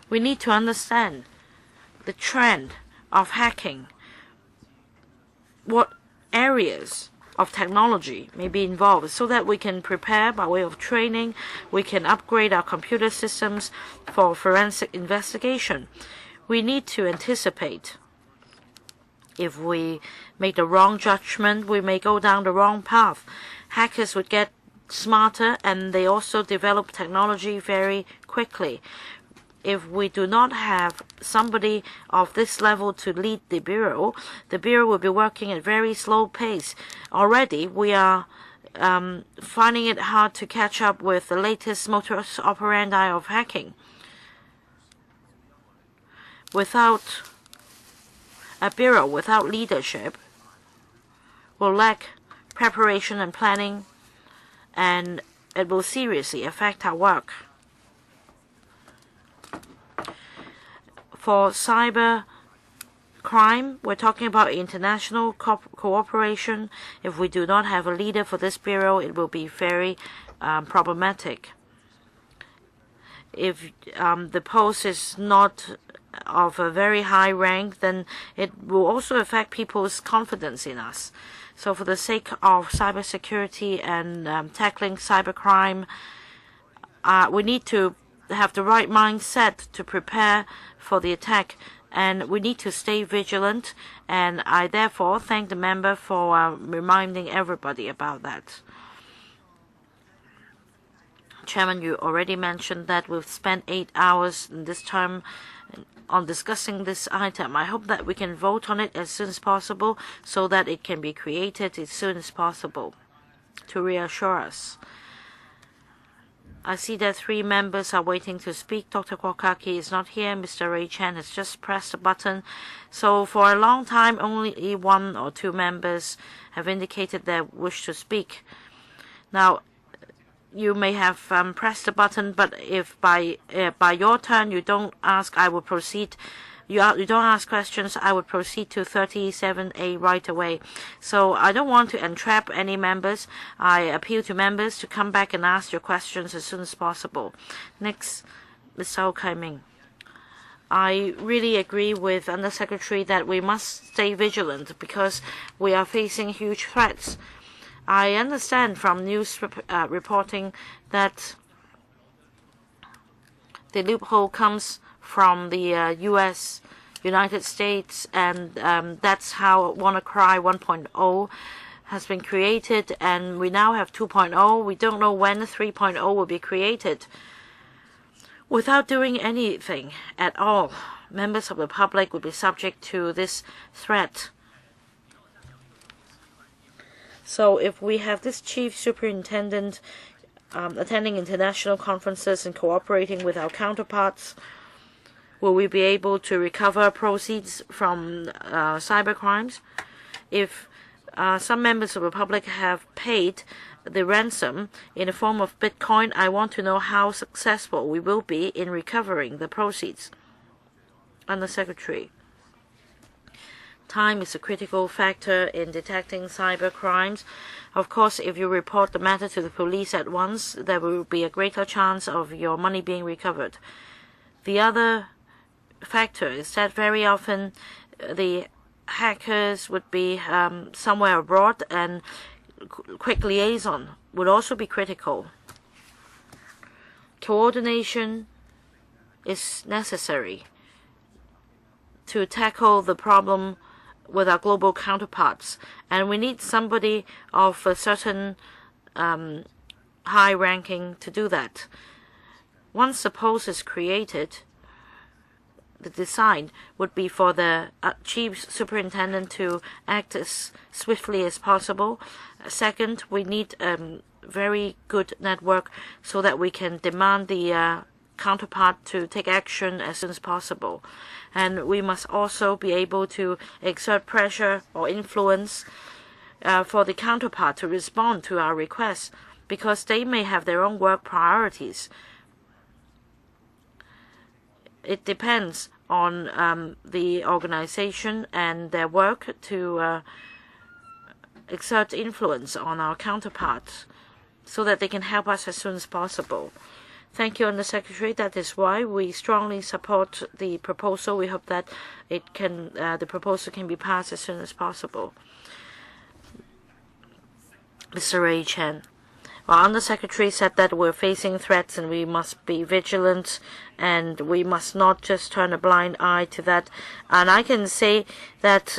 We need to understand the trend of hacking, what areas of technology may be involved, so that we can prepare by way of training, we can upgrade our computer systems for forensic investigation. We need to anticipate. If we make the wrong judgment, we may go down the wrong path. Hackers would get smarter, and they also develop technology very quickly. If we do not have somebody of this level to lead the Bureau will be working at very slow pace. Already, we are finding it hard to catch up with the latest modus operandi of hacking. Without a Bureau, without leadership, will lack preparation and planning, and it will seriously affect our work. For cyber crime, we're talking about international cooperation. If we do not have a leader for this Bureau, it will be very problematic. If the post is not of a very high rank, then it will also affect people's confidence in us. So for the sake of cybersecurity and tackling cybercrime, we need to have the right mindset to prepare for the attack, and we need to stay vigilant, and I therefore thank the member for reminding everybody about that. Chairman, you already mentioned that we've spent 8 hours in this term on discussing this item. I hope that we can vote on it as soon as possible so that it can be created as soon as possible to reassure us. I see that 3 members are waiting to speak. Dr. Kwokaki is not here. Mr. Ray Chan has just pressed a button. So for a long time, only 1 or 2 members have indicated their wish to speak. Now, you may have pressed the button, but if by your turn you don't ask, I will proceed. You don't ask questions, I would proceed to 37A right away. So I don't want to entrap any members. I appeal to members to come back and ask your questions as soon as possible. Next, Ms. Zhao Kaiming. I really agree with Undersecretary that we must stay vigilant because we are facing huge threats. I understand from news reporting that the loophole comes from the United States, and that's how WannaCry 1.0 has been created, and we now have 2.0. We don't know when 3.0 will be created. Without doing anything at all, members of the public will be subject to this threat. So if we have this chief superintendent attending international conferences and cooperating with our counterparts, will we be able to recover proceeds from cyber crimes? If some members of the public have paid the ransom in the form of Bitcoin, I want to know how successful we will be in recovering the proceeds. Undersecretary. Time is a critical factor in detecting cyber crimes. Of course, if you report the matter to the police at once, there will be a greater chance of your money being recovered. The other factor is that very often the hackers would be somewhere abroad, and quick liaison would also be critical. Coordination is necessary to tackle the problem with our global counterparts, and we need somebody of a certain high ranking to do that. Once the post is created, the design would be for the chief superintendent to act as swiftly as possible. Second, we need a very good network so that we can demand the counterpart to take action as soon as possible. And we must also be able to exert pressure or influence for the counterpart to respond to our requests, because they may have their own work priorities. It depends on the organization and their work to exert influence on our counterparts so that they can help us as soon as possible. Thank you, Undersecretary. That is why we strongly support the proposal. We hope that the proposal can be passed as soon as possible. Mr. Ray Chen. Well, Undersecretary said that we're facing threats and we must be vigilant and we must not just turn a blind eye to that. And I can say that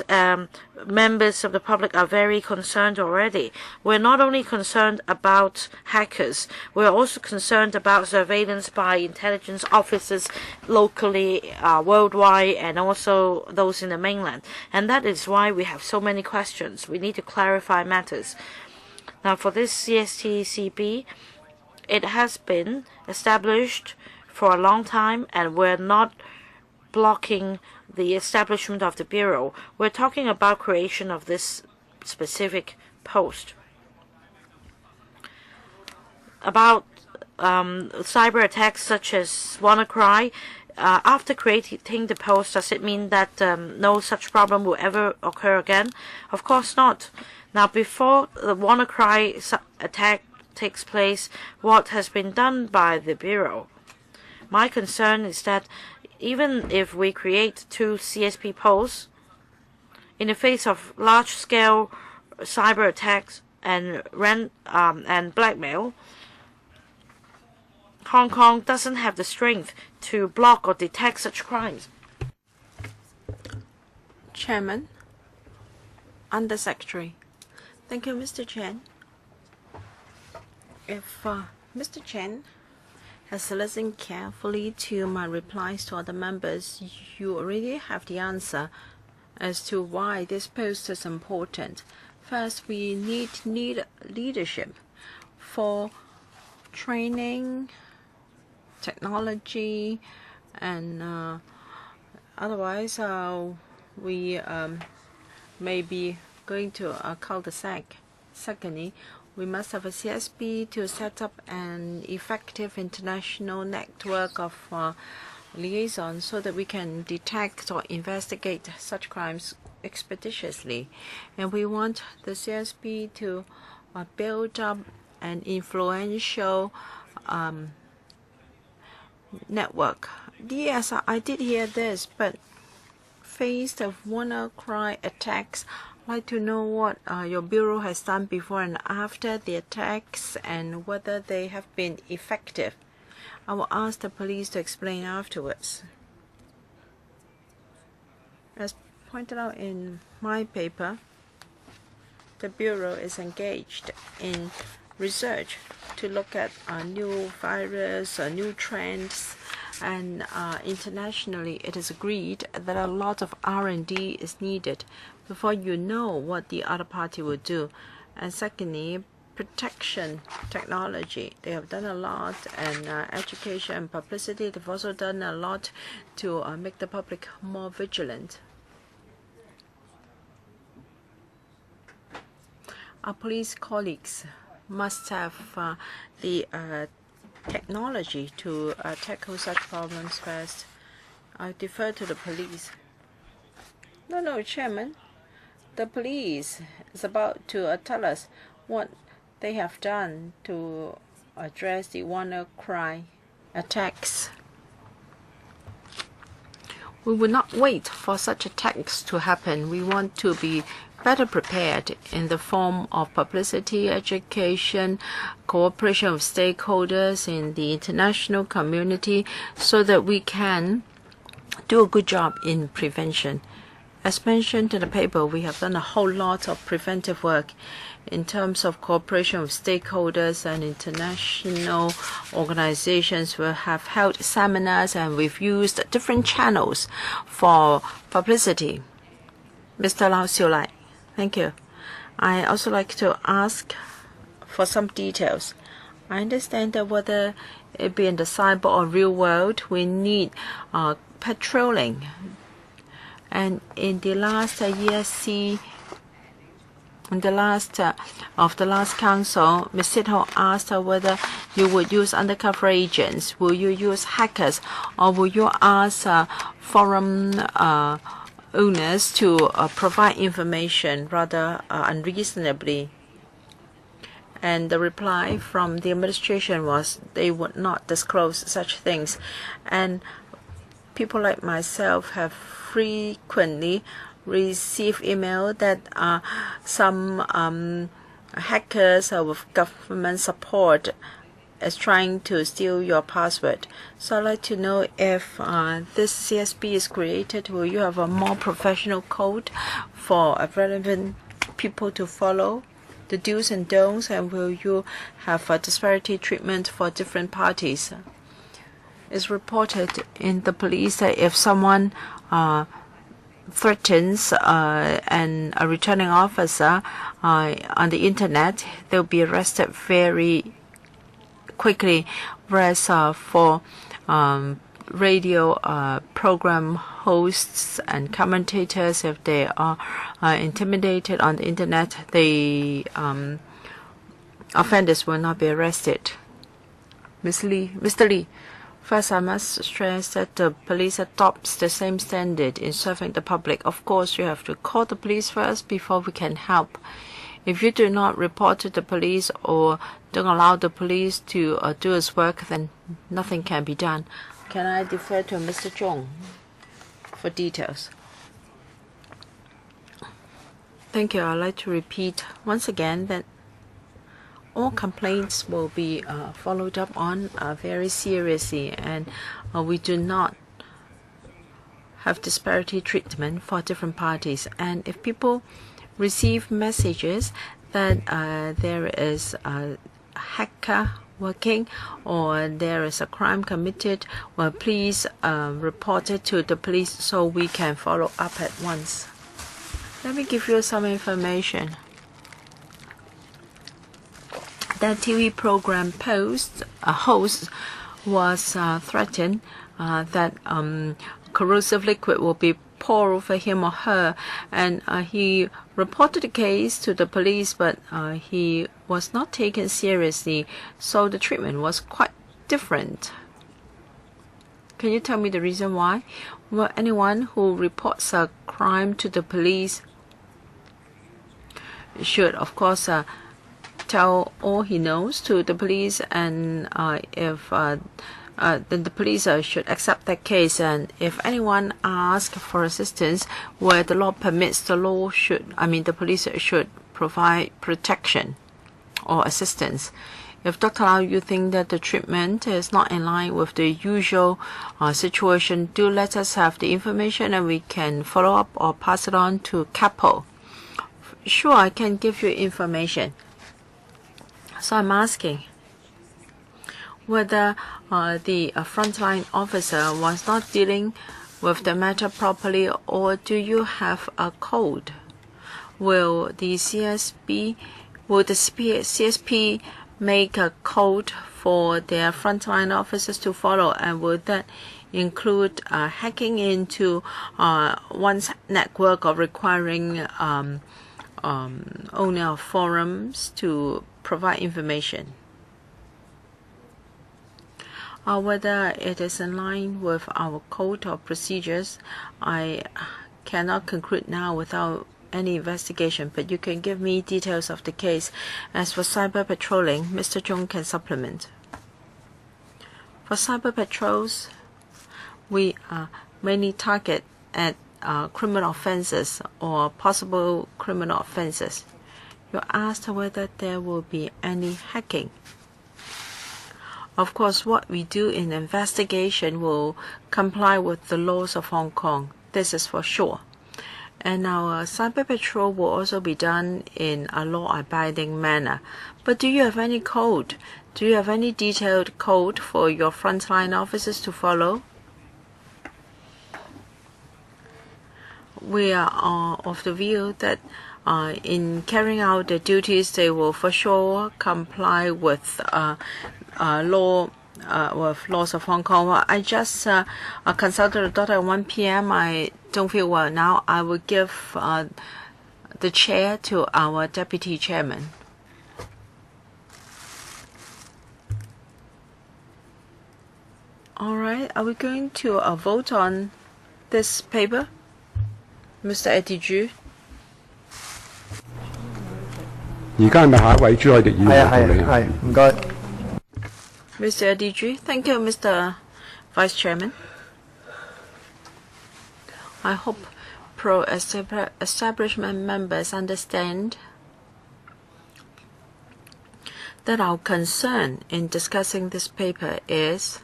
members of the public are very concerned already. We're not only concerned about hackers, we're also concerned about surveillance by intelligence officers locally, worldwide, and also those in the mainland. And that is why we have so many questions. We need to clarify matters. Now, for this CSTCB, it has been established for a long time, and we're not blocking the establishment of the Bureau. We're talking about creation of this specific post. About cyber attacks such as WannaCry, after creating the post, does it mean that no such problem will ever occur again? Of course not. Now, before the WannaCry attack takes place, what has been done by the Bureau? My concern is that even if we create 2 CSP posts, in the face of large-scale cyber attacks and blackmail, Hong Kong doesn't have the strength to block or detect such crimes. Chairman, Undersecretary. Thank you, Mr. Chen. If Mr. Chen has listened carefully to my replies to other members, you already have the answer as to why this post is important. First, we need leadership for training, technology, and otherwise we may be going to a cul-de-sac. Secondly, we must have a CSP to set up an effective international network of liaisons so that we can detect or investigate such crimes expeditiously. And we want the CSP to build up an influential network. Yes, I did hear this, but faced with WannaCry attacks, I'd like to know what your Bureau has done before and after the attacks and whether they have been effective. I will ask the police to explain afterwards. As pointed out in my paper, the Bureau is engaged in research to look at new virus, new trends, and internationally it is agreed that a lot of R&D is needed before you know what the other party will do. And secondly, protection technology. They have done a lot, and education and publicity. They've also done a lot to make the public more vigilant. Our police colleagues must have the technology to tackle such problems first. I defer to the police. No, Chairman. The police is about to tell us what they have done to address the WannaCry attacks. We will not wait for such attacks to happen. We want to be better prepared in the form of publicity, education, cooperation with stakeholders in the international community so that we can do a good job in prevention. As mentioned in the paper, we have done a whole lot of preventive work in terms of cooperation with stakeholders and international organizations. We have held seminars and we've used different channels for publicity. Mr. Lau Xiulai, thank you. I also like to ask for some details. I understand that whether it be in the cyber or real world, we need patrolling. And in the last ESC, in the last of the last council, Ms. Sitho asked whether you would use undercover agents. Will you use hackers, or will you ask forum owners to provide information rather unreasonably? And the reply from the administration was they would not disclose such things. And people like myself have frequently received email that some hackers with government support is trying to steal your password. So I'd like to know if this CSP is created, will you have a more professional code for relevant people to follow, the do's and don'ts, and will you have a disparity treatment for different parties? It's reported in the police that if someone threatens a returning officer on the internet, they'll be arrested very quickly, whereas for radio program hosts and commentators, if they are intimidated on the internet, the offenders will not be arrested. Mr. Lee, first I must stress that the police adopts the same standard in serving the public. Of course, you have to call the police first before we can help. If you do not report to the police or don't allow the police to do its work, then nothing can be done. Can I defer to Mr. Zhong for details? Thank you. I'd like to repeat once again that all complaints will be followed up on very seriously, and we do not have disparity treatment for different parties. And if people receive messages that there is a hacker working or there is a crime committed, well, please report it to the police so we can follow up at once. Let me give you some information. That TV program host was threatened that corrosive liquid will be poured over him or her, and he reported the case to the police, but he was not taken seriously, so the treatment was quite different. Can you tell me the reason why? Well, anyone who reports a crime to the police should, of course, tell all he knows to the police, and if then the police should accept that case. And if anyone asks for assistance where the law permits, the police should provide protection or assistance. If Dr. Lau, you think that the treatment is not in line with the usual situation, do let us have the information and we can follow up or pass it on to CAPO. Sure, I can give you information. So I'm asking whether the frontline officer was not dealing with the matter properly, or do you have a code? Will the CSP make a code for their frontline officers to follow, and will that include hacking into one's network or requiring owner of forums to provide information? Whether it is in line with our code or procedures, I cannot conclude now without any investigation, but you can give me details of the case. As for cyber patrolling, Mr. Zhong can supplement. For cyber patrols, we mainly target at criminal offenses or possible criminal offenses. You asked whether there will be any hacking. Of course, what we do in investigation will comply with the laws of Hong Kong. This is for sure. And our cyber patrol will also be done in a law-abiding manner. But do you have any code? Do you have any detailed code for your frontline officers to follow? We are of the view that in carrying out their duties, they will for sure comply with laws of Hong Kong. I just consulted the doctor at 1 p.m. I don't feel well now. I will give the chair to our deputy chairman. All right, are we going to vote on this paper? Mr. Eddie Ju. 而家係咪下一位朱凱廸議員嘅道理？係，唔該。Mr. Eddie Ju. Thank you, Mr. Vice Chairman. I hope pro-establishment members understand that our concern in discussing this paper is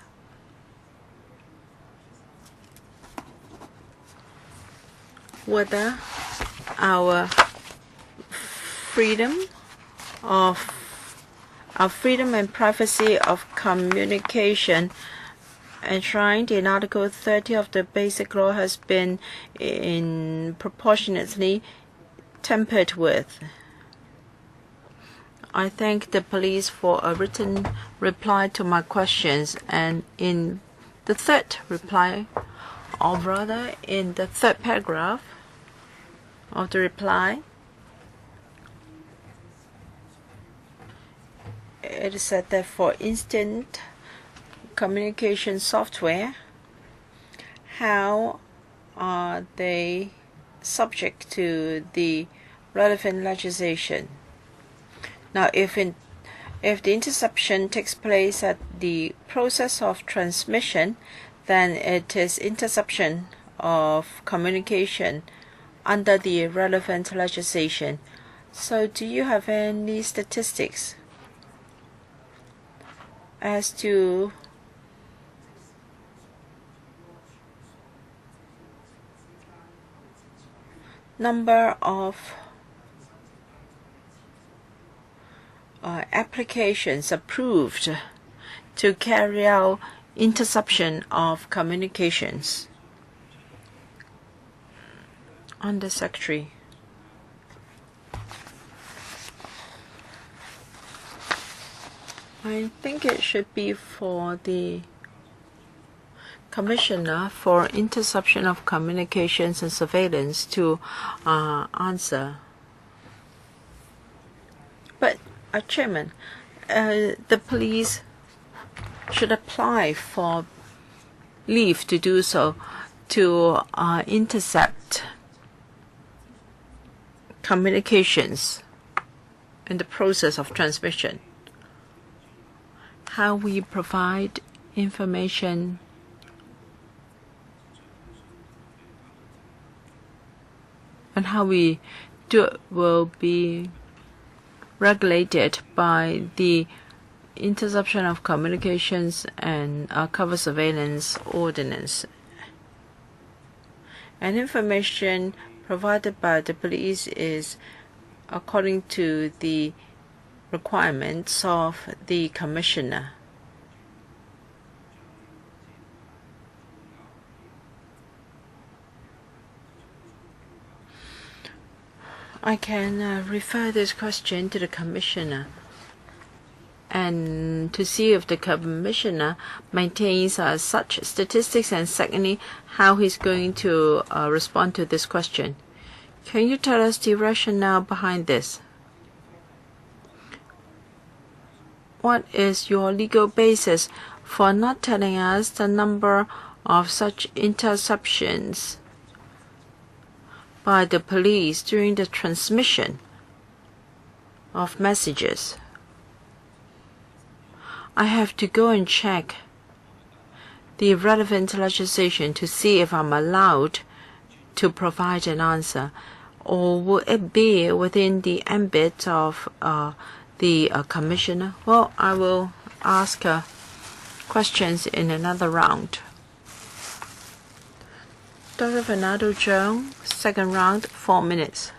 whether our freedom and privacy of communication enshrined in Article 30 of the Basic Law has been proportionately tampered with. I thank the police for a written reply to my questions, and in the third reply, or rather in the third paragraph of the reply, it is said that for instant communication software, how are they subject to the relevant legislation? Now, if the interception takes place at the process of transmission, then it is interception of communication under the relevant legislation. So do you have any statistics as to number of applications approved to carry out interception of communications? Under Secretary. I think it should be for the Commissioner for Interception of Communications and Surveillance to answer. But, Chairman, the police should apply for leave to do so, to intercept communications in the process of transmission. How we provide information and how we do it will be regulated by the Interception of Communications and Cover Surveillance Ordinance. And information provided by the police is according to the requirements of the Commissioner. I can refer this question to the Commissioner and to see if the Commissioner maintains such statistics, and secondly, how he's going to respond to this question. Can you tell us the rationale behind this? What is your legal basis for not telling us the number of such interceptions by the police during the transmission of messages? I have to go and check the relevant legislation to see if I'm allowed to provide an answer, or will it be within the ambit of the Commissioner? Well, I will ask questions in another round. Dr. Fernando Cheung, second round, 4 minutes.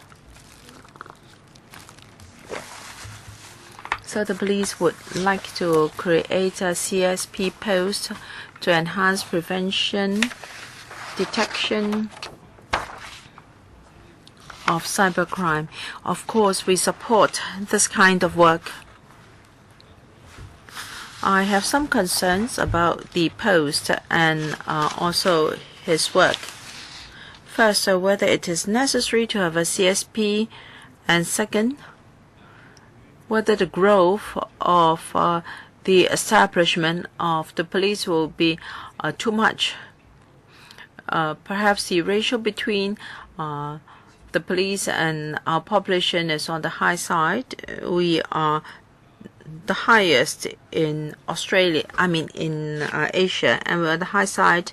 So the police would like to create a CSP post to enhance prevention, detection of cybercrime. Of course, we support this kind of work. I have some concerns about the post and also his work. First, whether it is necessary to have a CSP, and second, whether the growth of the establishment of the police will be too much. Perhaps the ratio between the police and our population is on the high side. We are the highest in Australia, in Asia, and we're on the high side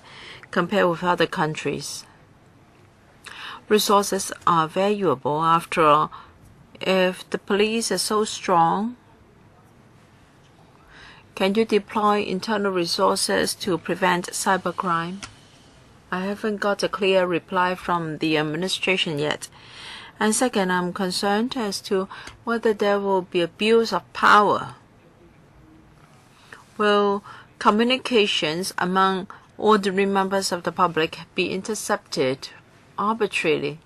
compared with other countries. Resources are valuable. After all, if the police are so strong, can you deploy internal resources to prevent cybercrime? I haven't got a clear reply from the administration yet. And second, I'm concerned as to whether there will be abuse of power. Will communications among ordinary members of the public be intercepted arbitrarily?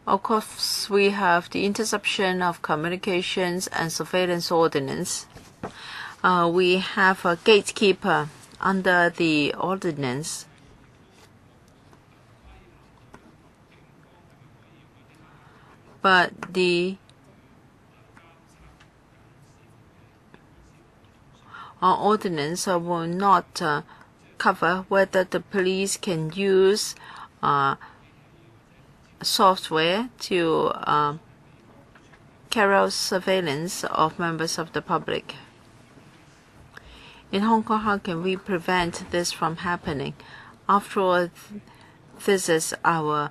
Of course, we have the Interception of Communications and Surveillance Ordinance. We have a gatekeeper under the ordinance. But the ordinance will not cover whether the police can use software to carry out surveillance of members of the public. In Hong Kong, how can we prevent this from happening? After all, this is our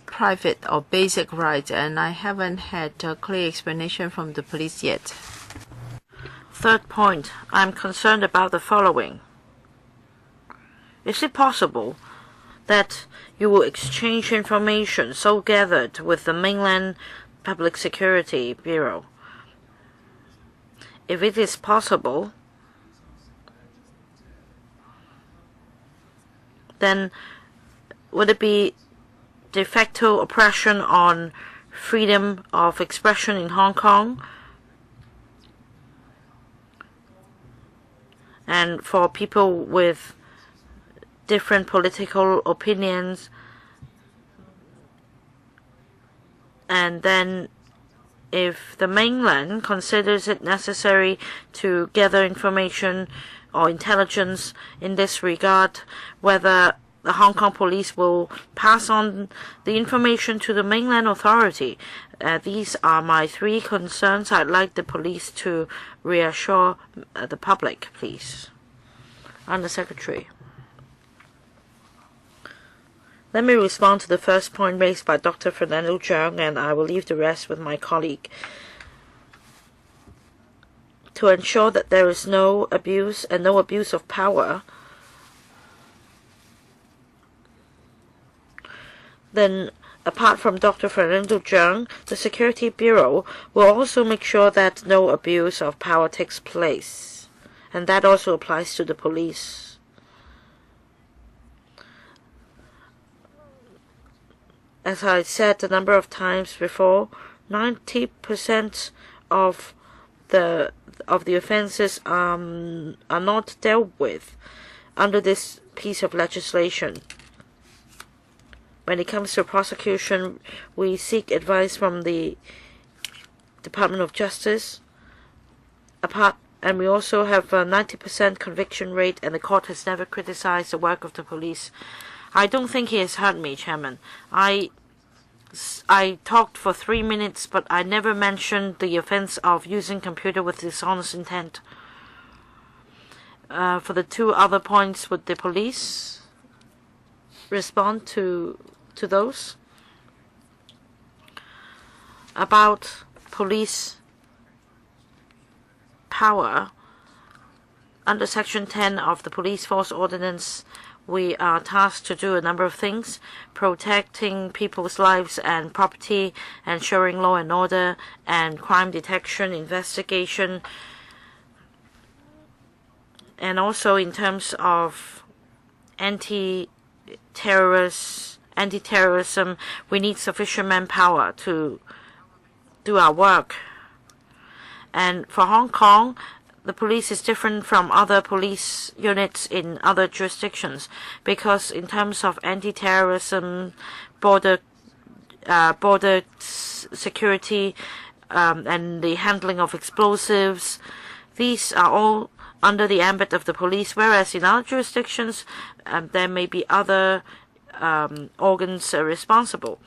private or basic right, and I haven't had a clear explanation from the police yet. Third point, I'm concerned about the following. Is it possible that you will exchange information so gathered with the Mainland Public Security Bureau? If it is possible, then would it be de facto oppression on freedom of expression in Hong Kong? And for people with different political opinions, and then if the mainland considers it necessary to gather information or intelligence in this regard, whether the Hong Kong police will pass on the information to the mainland authority. These are my three concerns. I'd like the police to reassure the public, please. Under Secretary. Let me respond to the first point raised by Dr. Fernando Cheung, and I will leave the rest with my colleague. To ensure that there is no abuse and no abuse of power, then apart from Dr. Fernando Cheung, the Security Bureau will also make sure that no abuse of power takes place. And that also applies to the police. As I said a number of times before, 90% of the offences are not dealt with under this piece of legislation. When it comes to prosecution, we seek advice from the Department of Justice. And we also have a 90% conviction rate, and the court has never criticized the work of the police. I don't think he has heard me, Chairman. I talked for 3 minutes, but I never mentioned the offense of using computer with dishonest intent. For the two other points, would the police respond to those? About police power, under Section 10 of the Police Force Ordinance, we are tasked to do a number of things: protecting people's lives and property, ensuring law and order, and crime detection, investigation, and also in terms of anti-terrorism, we need sufficient manpower to do our work. And for Hong Kong, the police is different from other police units in other jurisdictions, because in terms of anti-terrorism, border security, and the handling of explosives, these are all under the ambit of the police, whereas in other jurisdictions, there may be other organs responsible.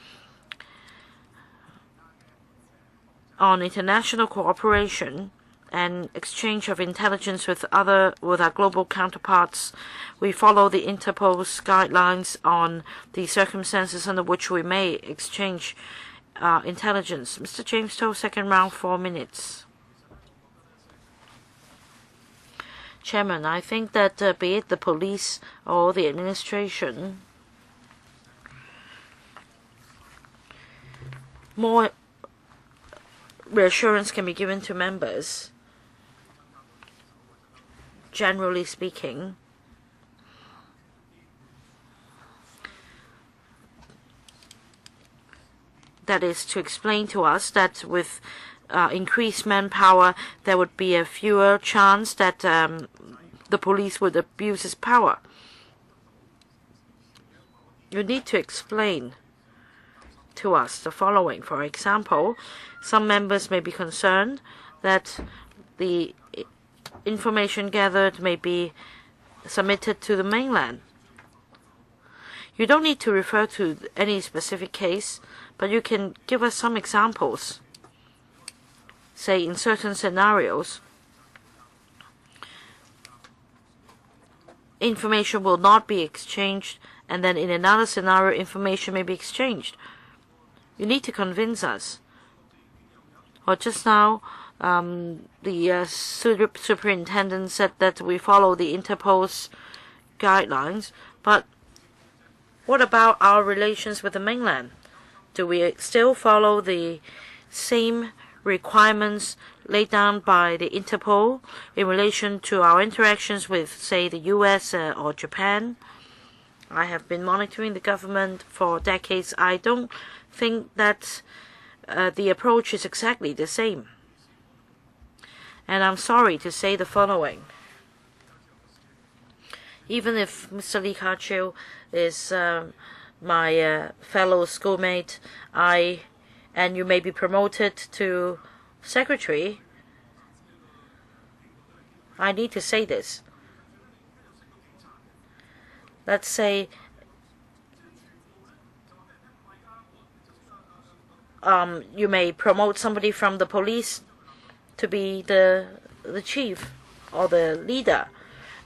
On international cooperation and exchange of intelligence with our global counterparts, we follow the Interpol's guidelines on the circumstances under which we may exchange intelligence. Mr. James To, second round, 4 minutes. Chairman, I think that be it the police or the administration, more reassurance can be given to members. Generally speaking, that is to explain to us that with increased manpower, there would be a fewer chance that the police would abuse its power. You need to explain to us the following. For example, some members may be concerned that the information gathered may be submitted to the mainland. You don't need to refer to any specific case, but you can give us some examples. Say, in certain scenarios, information will not be exchanged, and then in another scenario, information may be exchanged. You need to convince us. Or just now, the superintendent said that we follow the Interpol's guidelines, but what about our relations with the mainland? Do we still follow the same requirements laid down by the Interpol in relation to our interactions with, say, the US or Japan? I have been monitoring the government for decades. I don't think that the approach is exactly the same. And I'm sorry to say the following. Even if Mr. Lee Ka-chiu is my fellow schoolmate, and you may be promoted to secretary, I need to say this. Let's say you may promote somebody from the police to be the chief or the leader,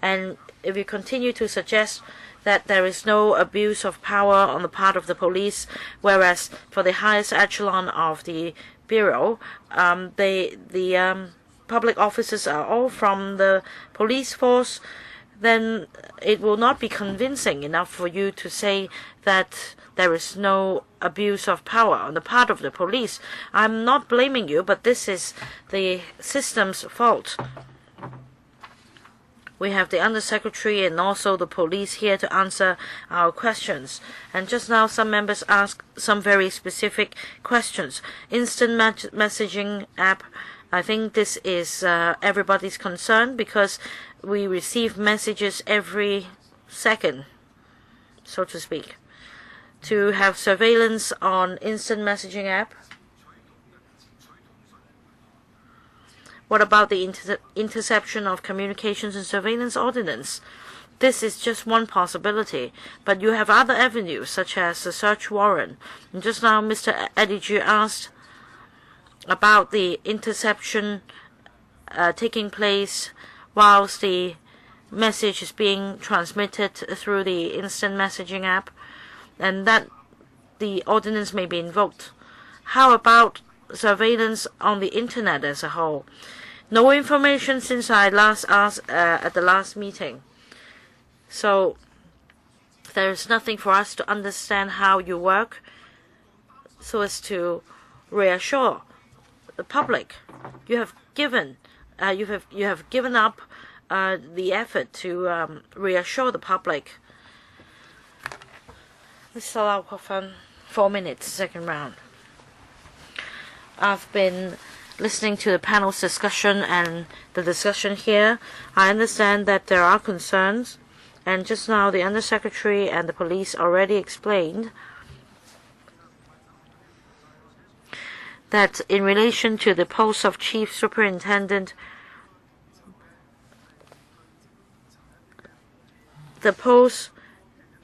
and if you continue to suggest that there is no abuse of power on the part of the police, whereas for the highest echelon of the bureau, the public officers are all from the police force, then it will not be convincing enough for you to say that there is no abuse of power on the part of the police. I'm not blaming you, but this is the system's fault. We have the Undersecretary and also the police here to answer our questions. And just now, some members asked some very specific questions. Instant messaging app, I think this is everybody's concern, because we receive messages every second, so to speak. To have surveillance on instant messaging app. What about the interception of communications and surveillance ordinance? This is just one possibility, but you have other avenues, such as the search warrant. And just now, Mr. Eddie Ju asked about the interception taking place whilst the message is being transmitted through the instant messaging app, and that the ordinance may be invoked. How about surveillance on the internet as a whole? No information since I last asked at the last meeting. So There is nothing for us to understand how you work so as to reassure the public. You have given up the effort to reassure the public. Mr. Lau, 4 minutes, second round. I've been listening to the panel's discussion and the discussion here. I understand that there are concerns, and just now the Undersecretary and the police already explained that in relation to the post of Chief Superintendent, the post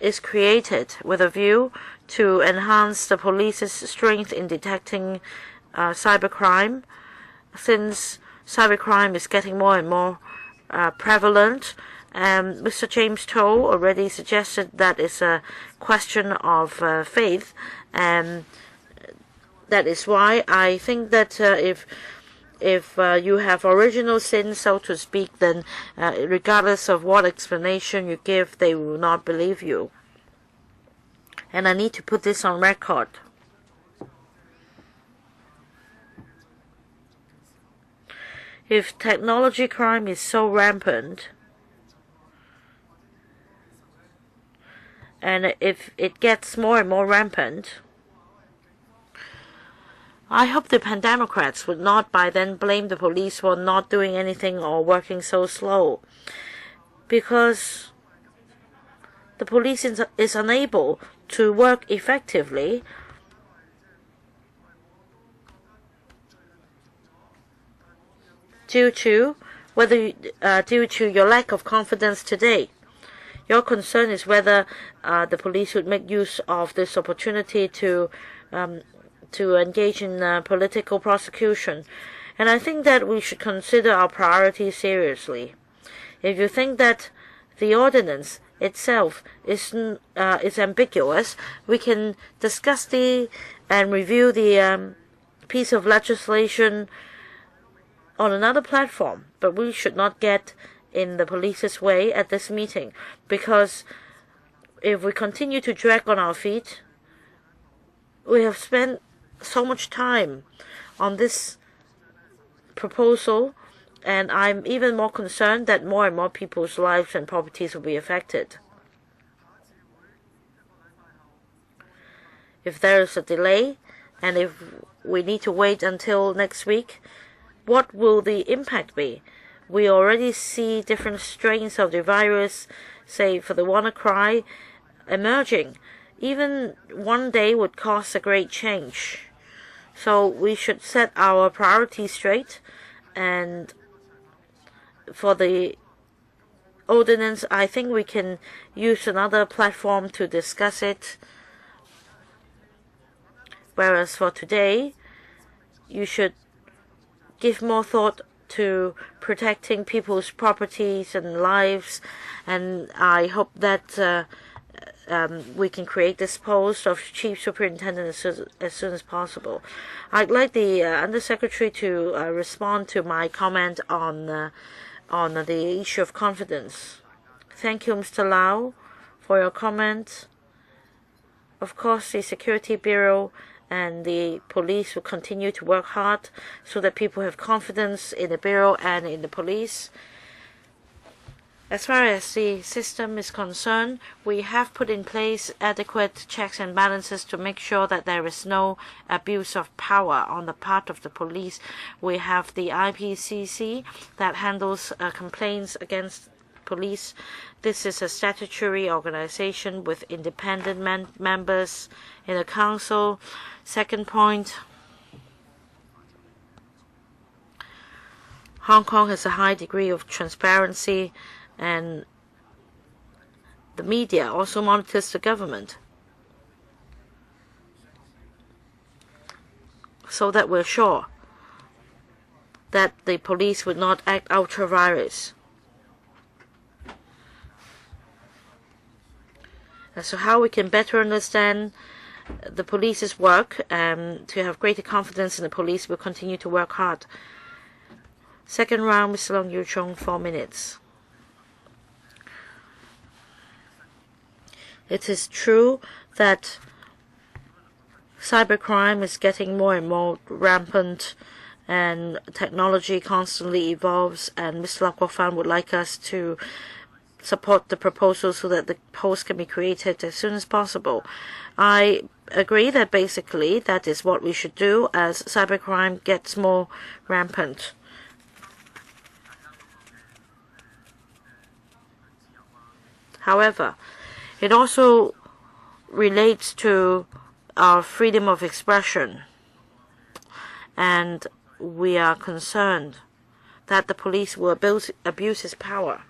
is created with a view to enhance the police's strength in detecting cybercrime, since cybercrime is getting more and more prevalent. Mr. James Toh already suggested that it's a question of faith, and that is why I think that if you have original sin, so to speak, then regardless of what explanation you give, they will not believe you. And I need to put this on record. If technology crime is so rampant, and if it gets more and more rampant, I hope the Pandemocrats would not by then blame the police for not doing anything or working so slow, because the police is unable to work effectively due to your lack of confidence today. Your concern is whether the police would make use of this opportunity to engage in political prosecution. And I think that we should consider our priorities seriously. If you think that the ordinance itself is ambiguous, we can discuss and review the piece of legislation on another platform, but we should not get in the police's way at this meeting, because if we continue to drag on our feet, we have spent so much time on this proposal, and I'm even more concerned that more and more people's lives and properties will be affected. If there is a delay, and if we need to wait until next week, what will the impact be? We already see different strains of the virus, say for the WannaCry, emerging. Even one day would cause a great change. So we should set our priorities straight, and for the ordinance, I think we can use another platform to discuss it. Whereas for today, you should give more thought to protecting people's properties and lives, and I hope that we can create this post of Chief Superintendent as soon as possible. I'd like the Undersecretary to respond to my comment on the issue of confidence. Thank you, Mr. Lau, for your comment. Of course, the Security Bureau and the police will continue to work hard so that people have confidence in the Bureau and in the police. As far as the system is concerned, we have put in place adequate checks and balances to make sure that there is no abuse of power on the part of the police. We have the IPCC that handles complaints against police. This is a statutory organization with independent members in the council. Second point, Hong Kong has a high degree of transparency, and the media also monitors the government, so that we're sure that the police would not act ultra-vires. So how we can better understand the police's work and to have greater confidence in the police, will continue to work hard. Second round, Mr. Long Yu Chung, 4 minutes. It is true that cybercrime is getting more and more rampant and technology constantly evolves, and Mr. Lau Kok-fan would like us to support the proposal so that the post can be created as soon as possible. I agree that basically that is what we should do as cybercrime gets more rampant. However, it also relates to our freedom of expression, and we are concerned that the police will abuse its power.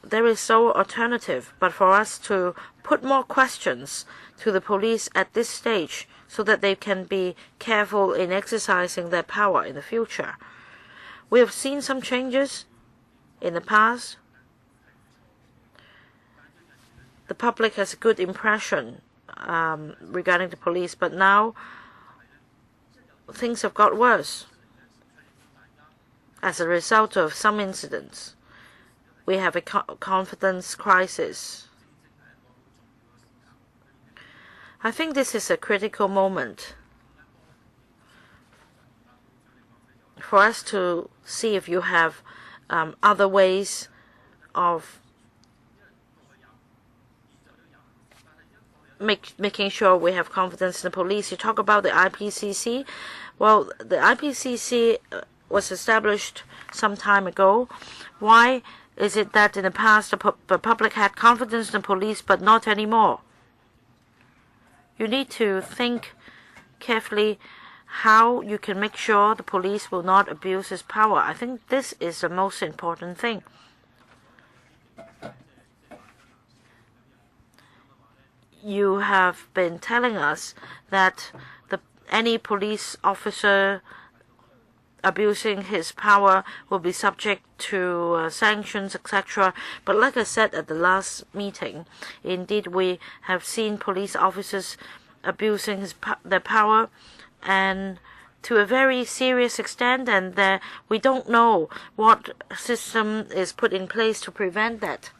There is no alternative but for us to put more questions to the police at this stage so that they can be careful in exercising their power in the future. We have seen some changes in the past. The public has a good impression regarding the police, but now things have got worse as a result of some incidents. We have a confidence crisis. I think this is a critical moment for us to see if you have other ways of making sure we have confidence in the police. You talk about the IPCC. Well, the IPCC was established some time ago. Why is it that in the past the public had confidence in the police but not anymore? You need to think carefully how you can make sure the police will not abuse its power. I think this is the most important thing. You have been telling us that any police officer abusing his power will be subject to sanctions, etc. But like I said at the last meeting, indeed we have seen police officers abusing their power, and to a very serious extent, and we don't know what system is put in place to prevent that.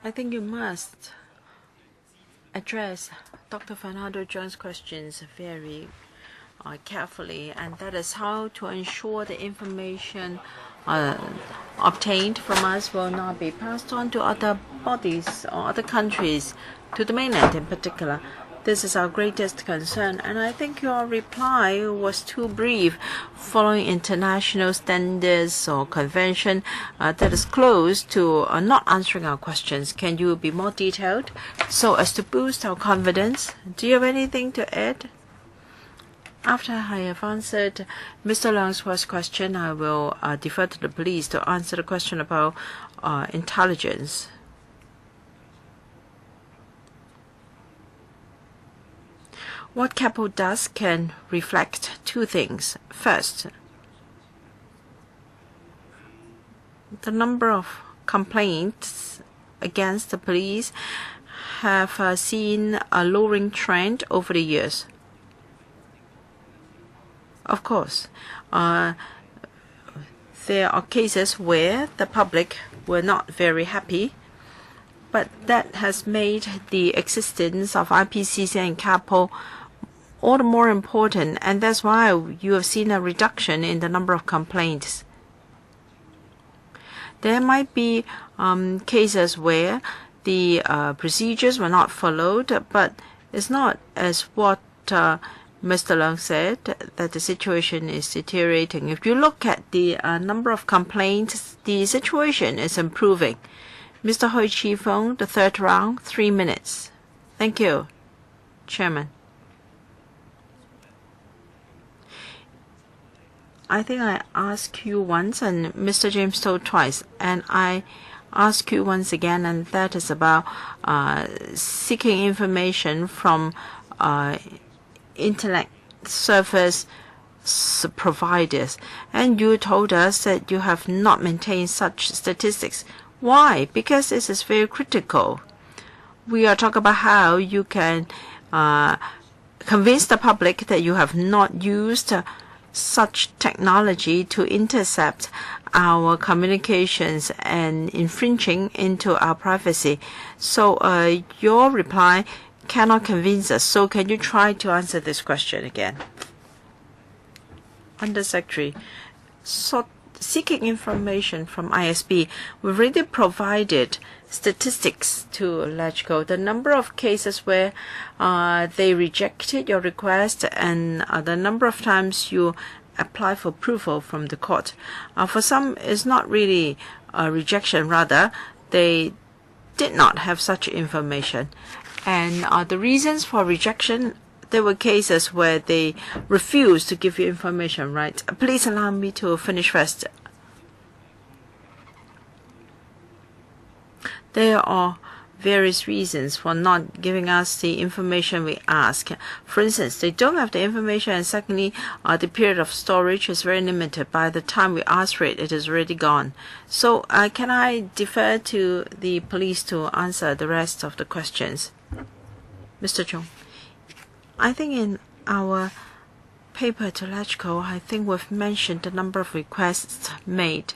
I think you must address Dr. Fernando John's questions very carefully, and that is how to ensure the information obtained from us will not be passed on to other bodies or other countries, to the mainland in particular. This is our greatest concern, and I think your reply was too brief, following international standards or convention that is close to not answering our questions. Can you be more detailed so as to boost our confidence? Do you have anything to add? After I have answered Mr. Leung's first question, I will defer to the police to answer the question about intelligence. What CAPO does can reflect two things. First, the number of complaints against the police have seen a lowering trend over the years. Of course, there are cases where the public were not very happy, but that has made the existence of IPCC and CAPO all the more important, and that's why you have seen a reduction in the number of complaints. There might be cases where the procedures were not followed, but it's not as what Mr. Leung said, that the situation is deteriorating. If you look at the number of complaints, the situation is improving. Mr. Hui Chi-feng, the third round, 3 minutes. Thank you, Chairman. I think I asked you once and Mr. James told twice, and I ask you once again, and that is about seeking information from internet service providers. And you told us that you have not maintained such statistics. Why? Because this is very critical. We are talking about how you can convince the public that you have not used such technology to intercept our communications and infringing into our privacy. So your reply cannot convince us. So can you try to answer this question again? Undersecretary, seeking information from ISP, we've already provided statistics to LegCo, the number of cases where they rejected your request and the number of times you apply for approval from the court. For some, it's not really a rejection, rather, they did not have such information. And the reasons for rejection, there were cases where they refused to give you information, right? Please allow me to finish first. There are various reasons for not giving us the information we ask. For instance, they don't have the information, and secondly, the period of storage is very limited. By the time we ask for it, it is already gone. So can I defer to the police to answer the rest of the questions? Mr. Chung, I think in our paper to LegCo, I think we've mentioned the number of requests made.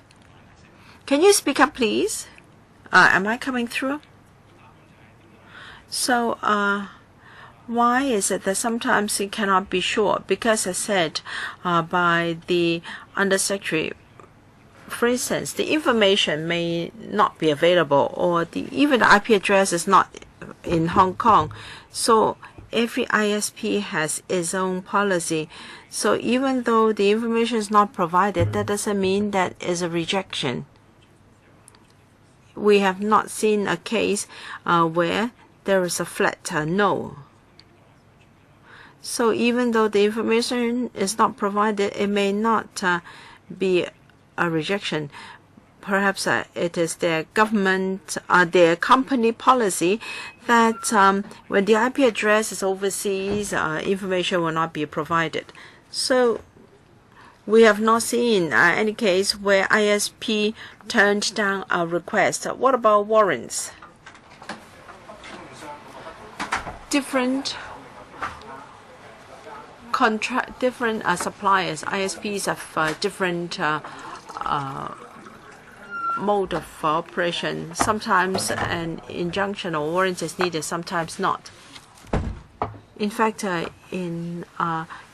Can you speak up, please? Am I coming through? So why is it that sometimes it cannot be sure? Because as said by the Undersecretary, for instance, the information may not be available, or even the IP address is not in Hong Kong. So every ISP has its own policy. So even though the information is not provided, that doesn't mean that is a rejection. We have not seen a case where there is a flat no. So even though the information is not provided, it may not be a rejection. Perhaps it is their government, their company policy that when the IP address is overseas, information will not be provided. So we have not seen any case where ISP turned down our request. What about warrants? Different suppliers, ISPs have different mode of operation. Sometimes an injunction or warrant is needed, sometimes not. In fact, in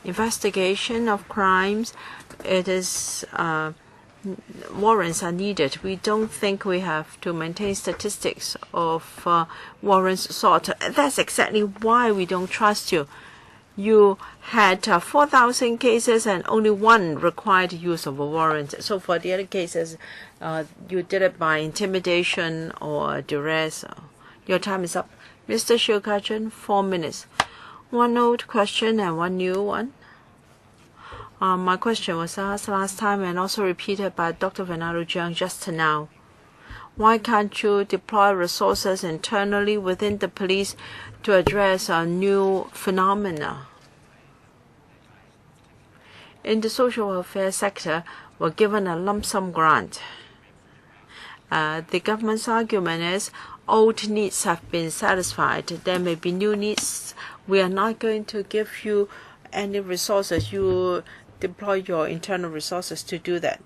investigation of crimes, it is warrants are needed. We don't think we have to maintain statistics of warrants sought. That's exactly why we don't trust you. You had 4,000 cases and only one required use of a warrant. So for the other cases, you did it by intimidation or duress. Your time is up. Mr. Shiu Ka-chun, 4 minutes. One old question and one new one. My question was asked last time and also repeated by Dr. Venado Jiang just now. Why can't you deploy resources internally within the police to address new phenomena? In the social welfare sector, we're given a lump sum grant. The government's argument is old needs have been satisfied. There may be new needs. We are not going to give you any resources. You deploy your internal resources to do that.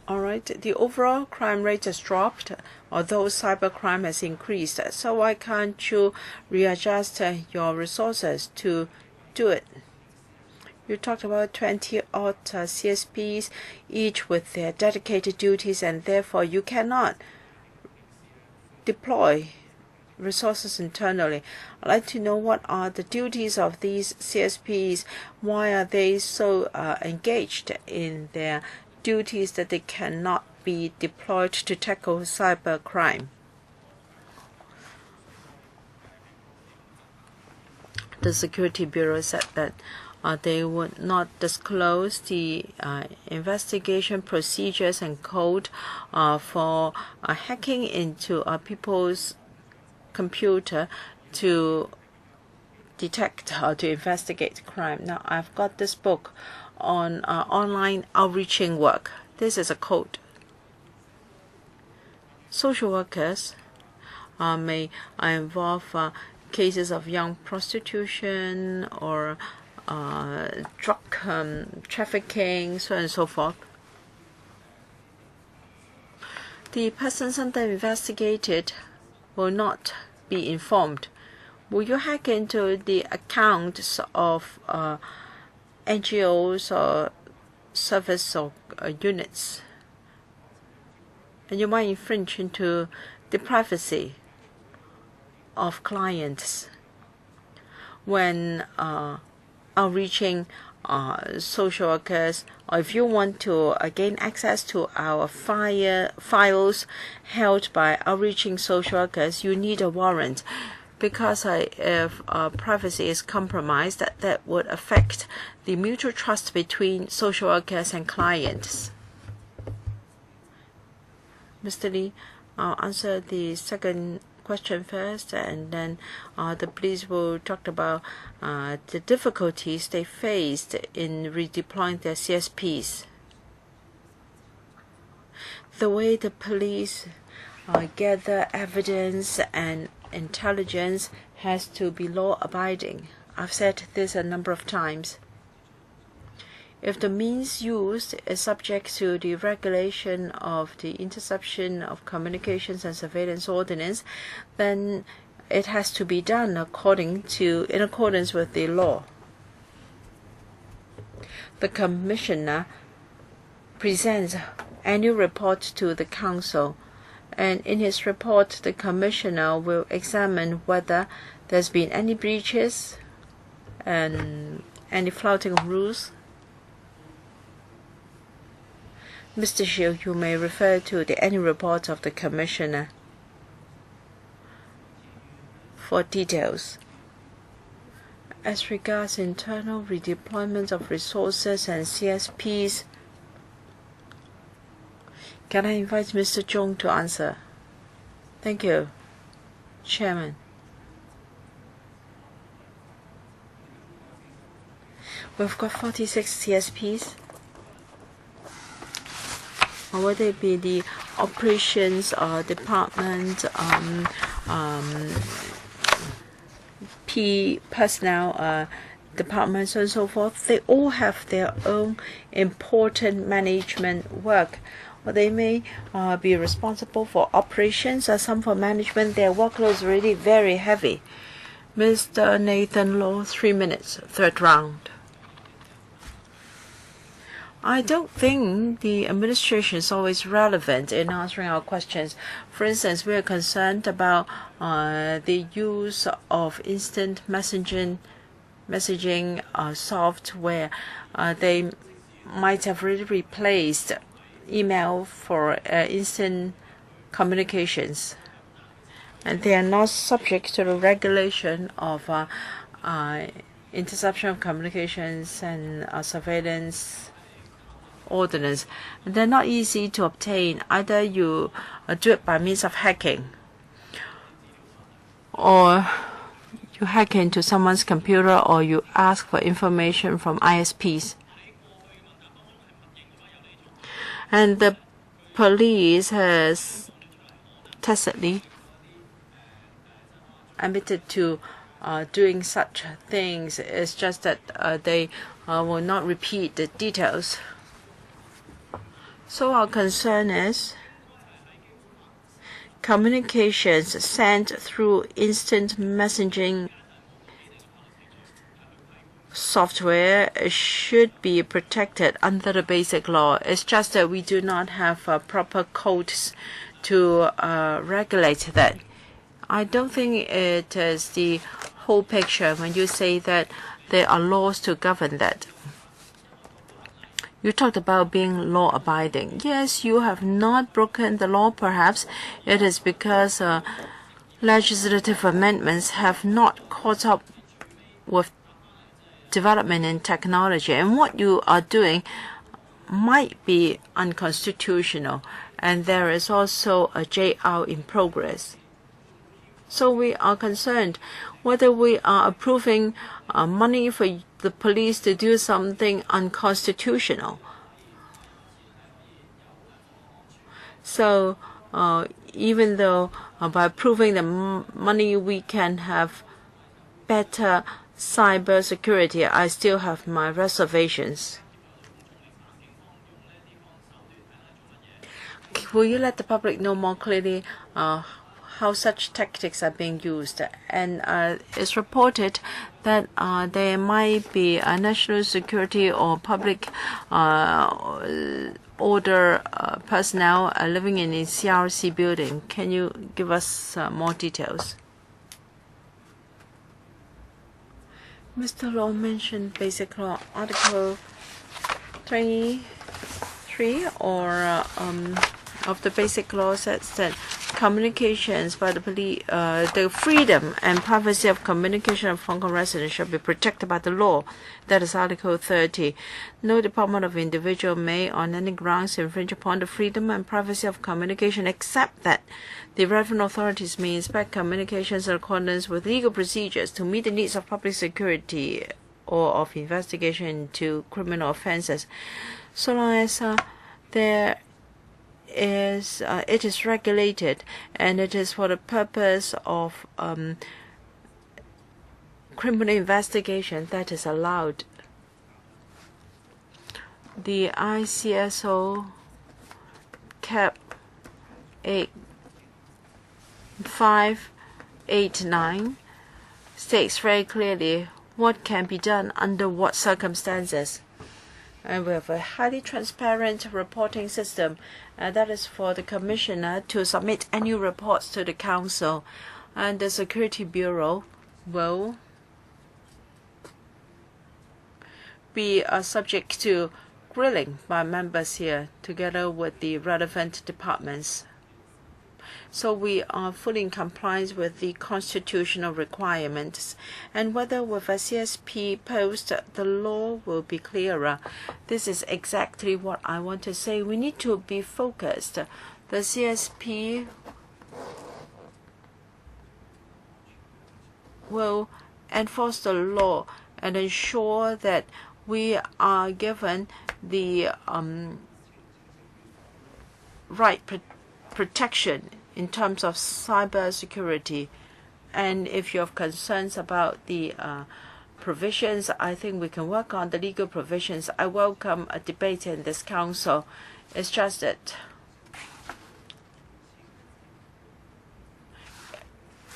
All right, the overall crime rate has dropped, although cybercrime has increased. So why can't you readjust your resources to do it? You talked about 20-odd CSPs, each with their dedicated duties, and therefore you cannot deploy resources internally. I'd like to know what are the duties of these CSPs. Why are they so engaged in their duties that they cannot be deployed to tackle cyber crime? The Security Bureau said that they would not disclose the investigation procedures and code for hacking into people's computer to detect or to investigate crime. Now, I've got this book on online outreaching work. This is a code. Social workers may involve cases of young prostitution or drug trafficking, so on and so forth. The persons under investigated will not be informed. Will you hack into the accounts of NGOs or service or units? And you might infringe into the privacy of clients when outreaching social workers, or if you want to gain access to our files held by outreaching social workers, you need a warrant, because if privacy is compromised, that would affect the mutual trust between social workers and clients. Mr. Lee, I'll answer the second question first, and then the police will talk about the difficulties they faced in redeploying their CSPs. The way the police gather evidence and intelligence has to be law-abiding. I've said this a number of times. If the means used is subject to the regulation of the Interception of Communications and Surveillance Ordinance, then it has to be done in accordance with the law. The Commissioner presents annual report to the Council, and in his report the Commissioner will examine whether there's been any breaches and any flouting of rules. Mr. Shiu, you may refer to the annual report of the Commissioner for details. As regards internal redeployment of resources and CSPs, can I invite Mr. Zhong to answer? Thank you, Chairman. We've got 46 CSPs. Or whether it be the operations department, personnel departments, and so forth, they all have their own important management work. Or they may be responsible for operations, or some for management. Their workload is really very heavy. Mr. Nathan Law, 3 minutes, third round. I don't think the administration is always relevant in answering our questions. For instance, we are concerned about the use of instant messaging software. They might have really replaced email for instant communications, and they are not subject to the regulation of interception of communications and surveillance ordinance. And they're not easy to obtain. Either you do it by means of hacking, or you hack into someone's computer, or you ask for information from ISPs. And the police has tacitly admitted to doing such things. It's just that they will not repeat the details. So our concern is communications sent through instant messaging software should be protected under the basic law. It's just that we do not have proper codes to regulate that. I don't think it is the whole picture when you say that there are laws to govern that. You talked about being law-abiding. Yes, you have not broken the law. Perhaps it is because legislative amendments have not caught up with development in technology, and what you are doing might be unconstitutional, and there is also a JR in progress. So we are concerned whether we are approving money for the police to do something unconstitutional. So even though by approving the money we can have better cybersecurity, I still have my reservations. Will you let the public know more clearly how such tactics are being used? And it's reported that there might be a national security or public order personnel living in the CRC building. Can you give us more details? Mr. Law mentioned Basic Law Article 23 or of the Basic Law says that communications by the police, the freedom and privacy of communication of Hong Kong residents shall be protected by the law. That is Article 30. No department of individual may, on any grounds, infringe upon the freedom and privacy of communication, except that the relevant authorities may inspect communications in accordance with legal procedures to meet the needs of public security or of investigation into criminal offences, so long as it is regulated and it is for the purpose of criminal investigation that is allowed. The ICSO Cap 8589 states very clearly what can be done under what circumstances. And we have a highly transparent reporting system. That is for the Commissioner to submit annual reports to the Council. And the Security Bureau will be subject to grilling by members here together with the relevant departments. So we are fully in compliance with the constitutional requirements. And whether with a CSP post, the law will be clearer. This is exactly what I want to say. We need to be focused. The CSP will enforce the law and ensure that we are given the right protection in terms of cyber security. And if you have concerns about the provisions, I think we can work on the legal provisions. I welcome a debate in this Council. It's just that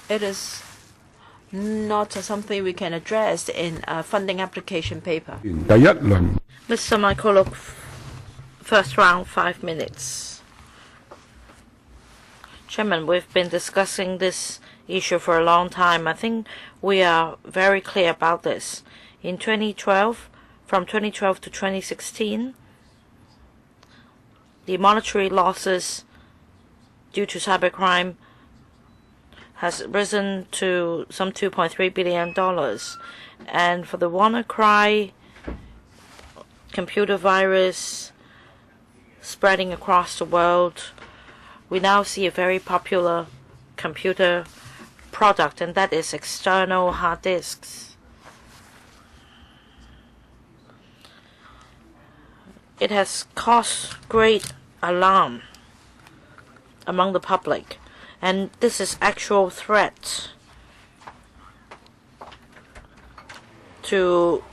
it is not something we can address in a funding application paper. Mr. Michael, first round, 5 minutes. Chairman, we've been discussing this issue for a long time. I think we are very clear about this. In 2012, from 2012 to 2016, the monetary losses due to cybercrime has risen to some $2.3 billion. And for the WannaCry computer virus spreading across the world, we now see a very popular computer product, and that is external hard disks. It has caused great alarm among the public, and this is actual threat to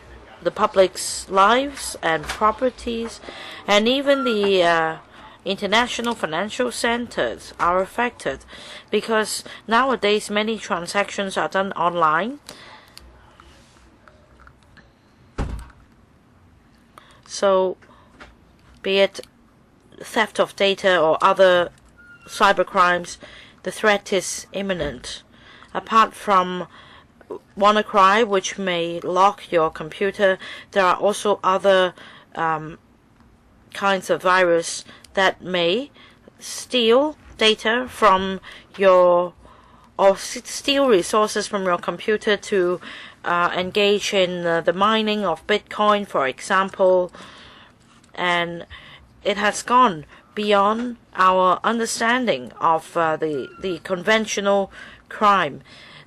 the public's lives and properties, and even the international financial centers are affected, because nowadays many transactions are done online. So, be it theft of data or other cybercrimes, the threat is imminent. Apart from WannaCry, which may lock your computer, there are also other kinds of virus that may steal data from your, or steal resources from your computer to engage in the mining of Bitcoin, for example. And it has gone beyond our understanding of the conventional crime.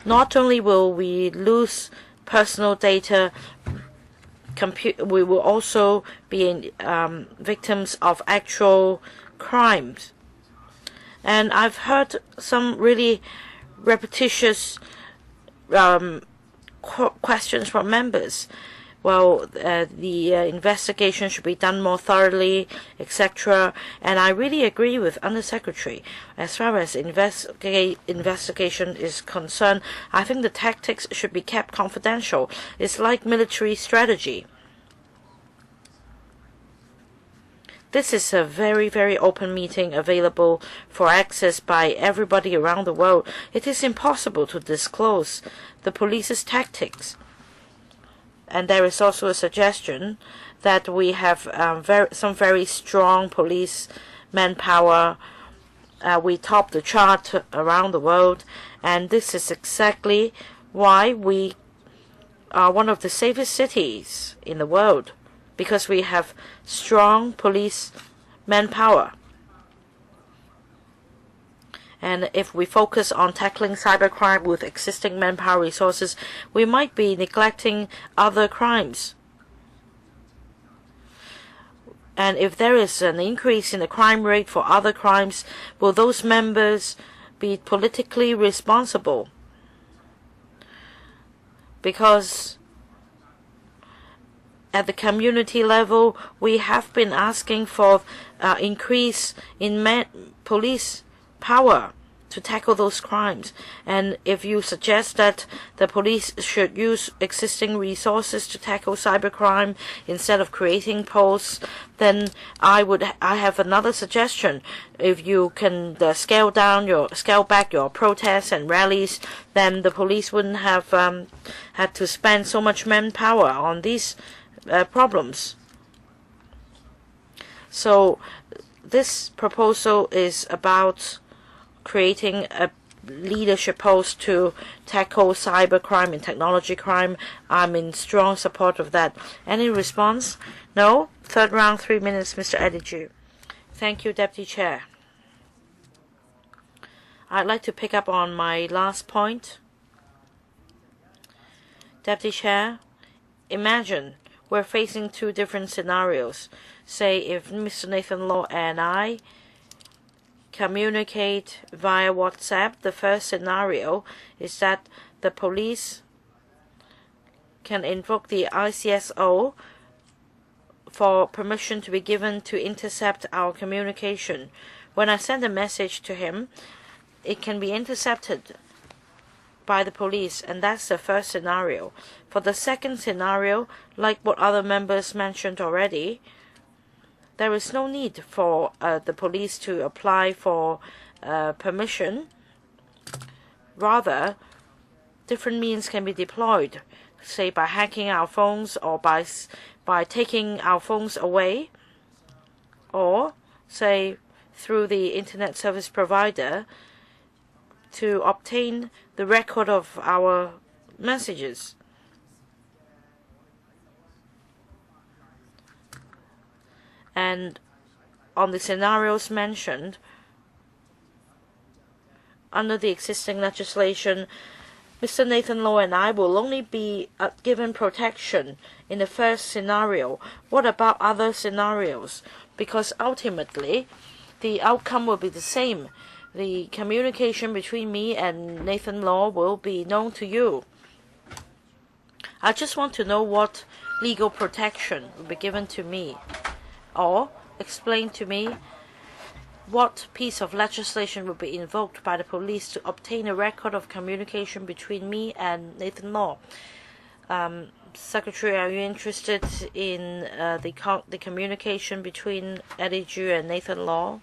Not only will we lose personal data, we will also be victims of actual crimes. And I've heard some really repetitious questions from members. Well, the investigation should be done more thoroughly, etc. And I really agree with Undersecretary. As far as investigation is concerned, I think the tactics should be kept confidential. It's like military strategy. This is a very, very open meeting available for access by everybody around the world. It is impossible to disclose the police's tactics. And there is also a suggestion that we have some very strong police manpower. We top the chart around the world, and this is exactly why we are one of the safest cities in the world, because we have strong police manpower. And if we focus on tackling cybercrime with existing manpower resources, we might be neglecting other crimes. And if there is an increase in the crime rate for other crimes, will those members be politically responsible? Because at the community level, we have been asking for increase in police power to tackle those crimes. And if you suggest that the police should use existing resources to tackle cybercrime instead of creating posts, then I have another suggestion. If you can scale back your protests and rallies, then the police wouldn't have had to spend so much manpower on these problems. So this proposal is about creating a leadership post to tackle cybercrime and technology crime. I'm in strong support of that. Any response? No? Third round, 3 minutes, Mr. Ediju. Thank you, Deputy Chair. I'd like to pick up on my last point. Deputy Chair, imagine we're facing two different scenarios. Say if Mr. Nathan Law and I communicate via WhatsApp, the first scenario is that the police can invoke the ICSO for permission to be given to intercept our communication. When I send a message to him, it can be intercepted by the police, and that's the first scenario. For the second scenario, like what other members mentioned already, there is no need for the police to apply for permission. Rather, different means can be deployed, say by hacking our phones or by taking our phones away, or say through the internet service provider to obtain the record of our messages. And on the scenarios mentioned, under the existing legislation, Mr. Nathan Law and I will only be given protection in the first scenario. What about other scenarios? Because ultimately, the outcome will be the same. The communication between me and Nathan Law will be known to you. I just want to know what legal protection will be given to me, or explain to me what piece of legislation will be invoked by the police to obtain a record of communication between me and Nathan Law. Secretary, are you interested in the communication between Eddie Ju and Nathan Law?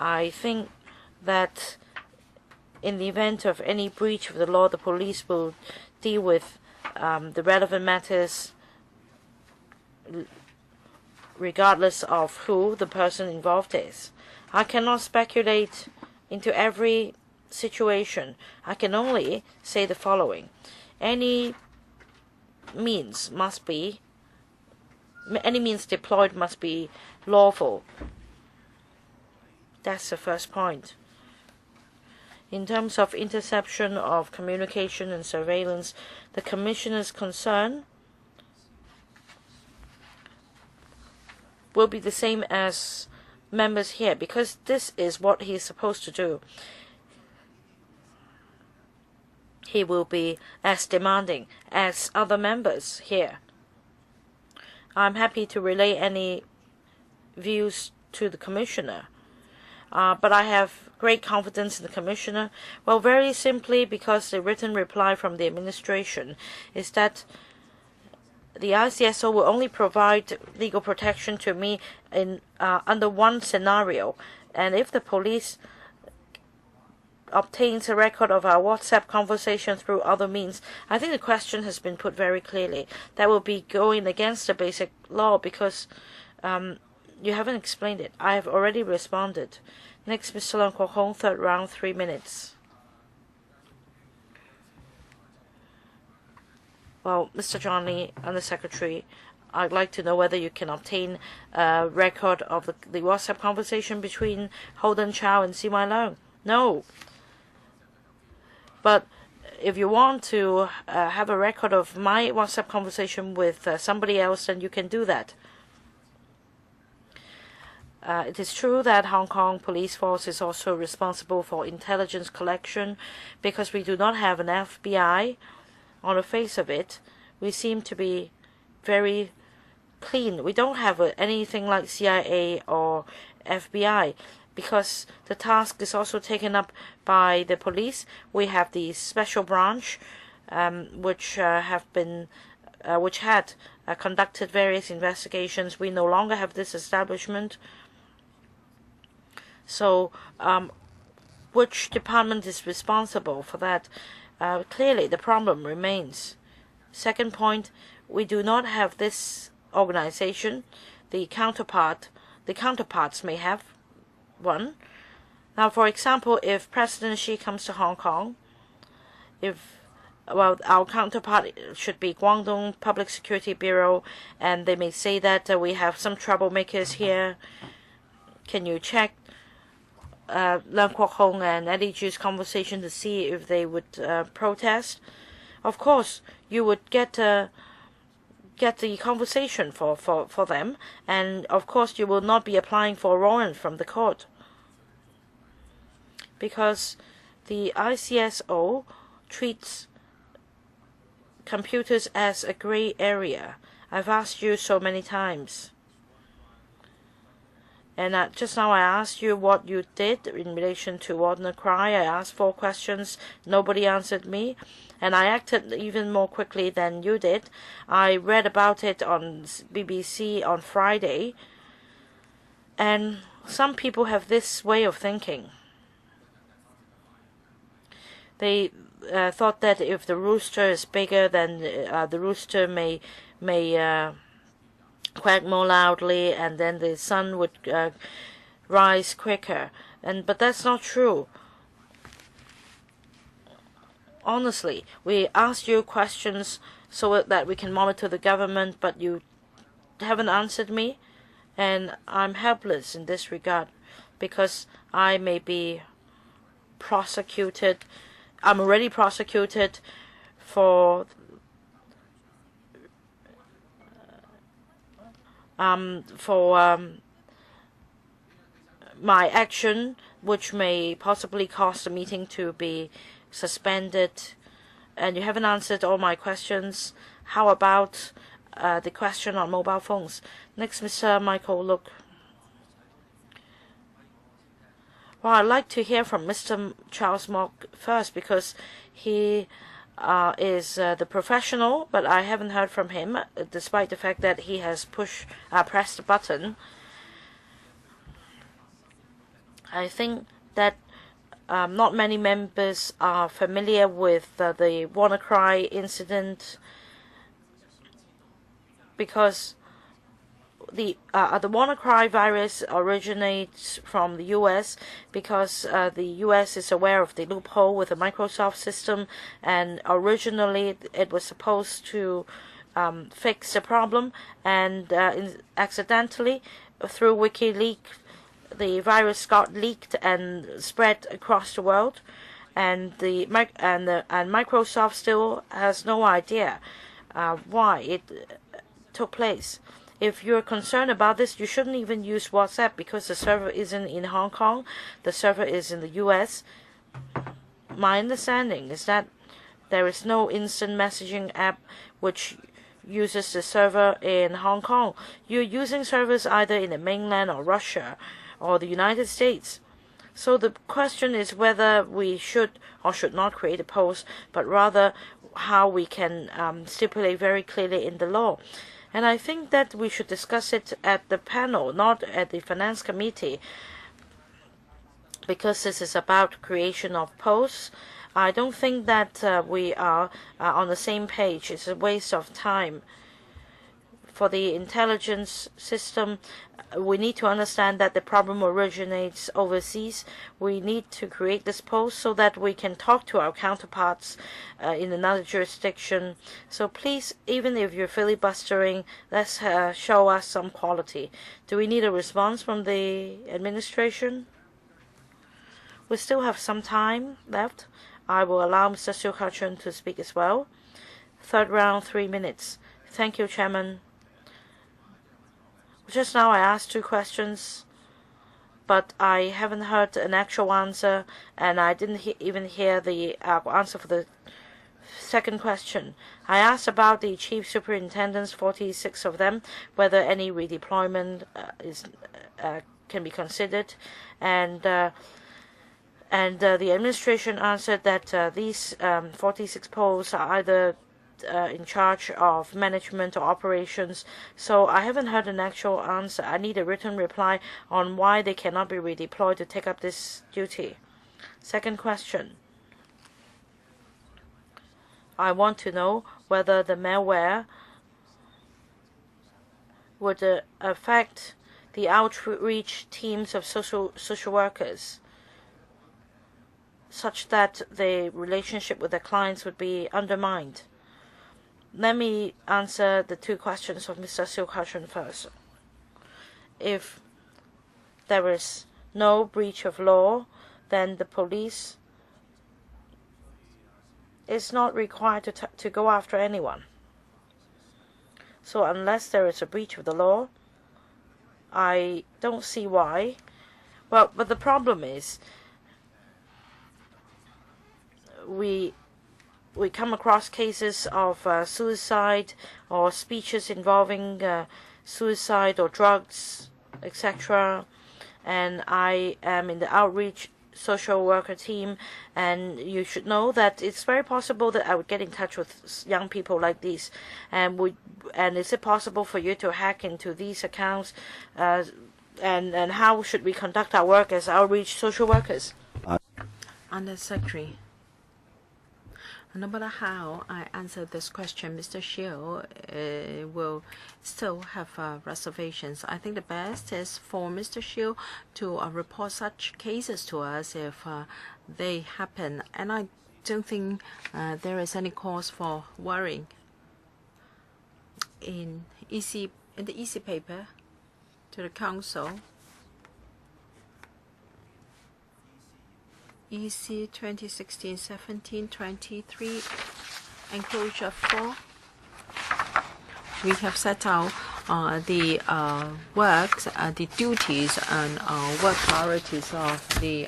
I think that in the event of any breach of the law, the police will deal with the relevant matters regardless of who the person involved is. I cannot speculate into every situation. I can only say the following. Any means deployed must be lawful. That's the first point. In terms of interception of communication and surveillance, the Commissioner's concern will be the same as members here, because this is what he is supposed to do. he will be as demanding as other members here. I'm happy to relay any views to the Commissioner. But I have great confidence in the Commissioner. Well, very simply because the written reply from the administration is that the ICSO will only provide legal protection to me in under one scenario, and if the police obtains a record of our WhatsApp conversation through other means. I think the question has been put very clearly. That will be going against the basic law because you haven't explained it. I have already responded. Next, Mr. Leung Kwok Hong, third round, 3 minutes. Well, Mr. John Lee, Under Secretary, I'd like to know whether you can obtain a record of the WhatsApp conversation between Holden Chow and CY Leung. No. But if you want to have a record of my WhatsApp conversation with somebody else, then you can do that. It is true that Hong Kong police force is also responsible for intelligence collection because we do not have an FBI. On the face of it, we seem to be very clean. We don't have anything like CIA or FBI. Because the task is also taken up by the police. We have the special branch, which had conducted various investigations. We no longer have this establishment. So, which department is responsible for that? Clearly, the problem remains. Second point, we do not have this organization. The counterparts may have one. Now, for example, if President Xi comes to Hong Kong, our counterpart should be Guangdong Public Security Bureau, and they may say that we have some troublemakers here. Can you check Leung Kwok Hong and Eddie Ju's conversation to see if they would protest? Of course, you would get the conversation for them, and of course you will not be applying for a warrant from the court because the ICSO treats computers as a gray area. I've asked you so many times. And just now I asked you what you did in relation to WannaCry. I asked 4 questions. Nobody answered me. And I acted even more quickly than you did. I read about it on BBC on Friday. And some people have this way of thinking. They thought that if the rooster is bigger, then the rooster may quack more loudly, and then the sun would rise quicker. But that's not true. Honestly, we asked you questions so that we can monitor the government, but you haven't answered me, and I'm helpless in this regard because I may be prosecuted. I'm already prosecuted for my action, which may possibly cause the meeting to be suspended, and you haven't answered all my questions. How about the question on mobile phones? Next, Mr. Michael Look. Well, I'd like to hear from Mr. Charles Mok first because he is the professional, but I haven't heard from him, despite the fact that he has pressed the button. I think that not many members are familiar with the WannaCry incident because the WannaCry virus originates from the U.S. because the U.S. is aware of the loophole with the Microsoft system, and originally it was supposed to fix the problem, and accidentally through WikiLeaks the virus got leaked and spread across the world, and Microsoft still has no idea why it took place. If you're concerned about this, you shouldn't even use WhatsApp because the server isn't in Hong Kong. The server is in the U.S. My understanding is that There is no instant messaging app which uses the server in Hong Kong. You're using servers either in the mainland or Russia or the United States. So the question is whether we should or should not create a post, but rather how we can stipulate very clearly in the law. And I think that we should discuss it at the panel, not at the Finance Committee, because this is about creation of posts. I don't think that we are on the same page. It's a waste of time. For the intelligence system, we need to understand that the problem originates overseas. We need to create this post so that we can talk to our counterparts in another jurisdiction. So please, even if you're filibustering, let's show us some quality. Do we need a response from the administration? We still have some time left. I will allow Mr. Siu Ka-chun to speak as well. Third round, 3 minutes. Thank you, Chairman. Just now I asked 2 questions, but I haven't heard an actual answer, and I didn't even hear the answer for the second question. I asked about the chief superintendents, 46 of them, whether any redeployment can be considered, and the administration answered that these 46 posts are either in charge of management or operations. So I haven't heard an actual answer. I need a written reply on why they cannot be redeployed to take up this duty. Second question. I want to know whether the malware would affect the outreach teams of social workers, such that the relationship with the clients would be undermined. Let me answer the 2 questions of Mr. Siu Ka-chun first. If there is no breach of law, then the police is not required to go after anyone. So unless there is a breach of the law, I don't see why. Well, but the problem is we come across cases of suicide or speeches involving suicide or drugs, etc. And I am in the outreach social worker team, and you should know that it's very possible that I would get in touch with young people like these. And is it possible for you to hack into these accounts? And how should we conduct our work as outreach social workers? Under Secretary. No matter how I answer this question, Mr. Shiu will still have reservations. I think the best is for Mr. Shiu to report such cases to us if they happen. And I don't think there is any cause for worrying. In the EC paper to the Council, EC 2016-17-23, enclosure 4. We have set out the works, the duties and work priorities of the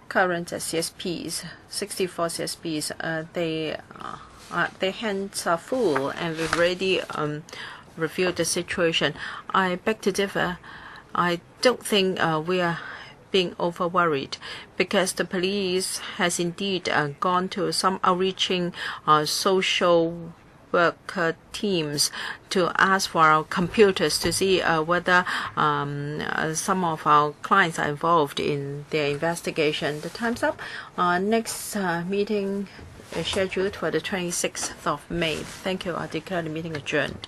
current CSPs, 64 CSPs. Their hands are full, and we've already reviewed the situation. I beg to differ. I don't think we are being over worried, because the police has indeed gone to some outreaching social worker teams to ask for our computers to see whether some of our clients are involved in their investigation. The time's up. Next meeting is scheduled for the 26th of May. Thank you. I declare the meeting adjourned.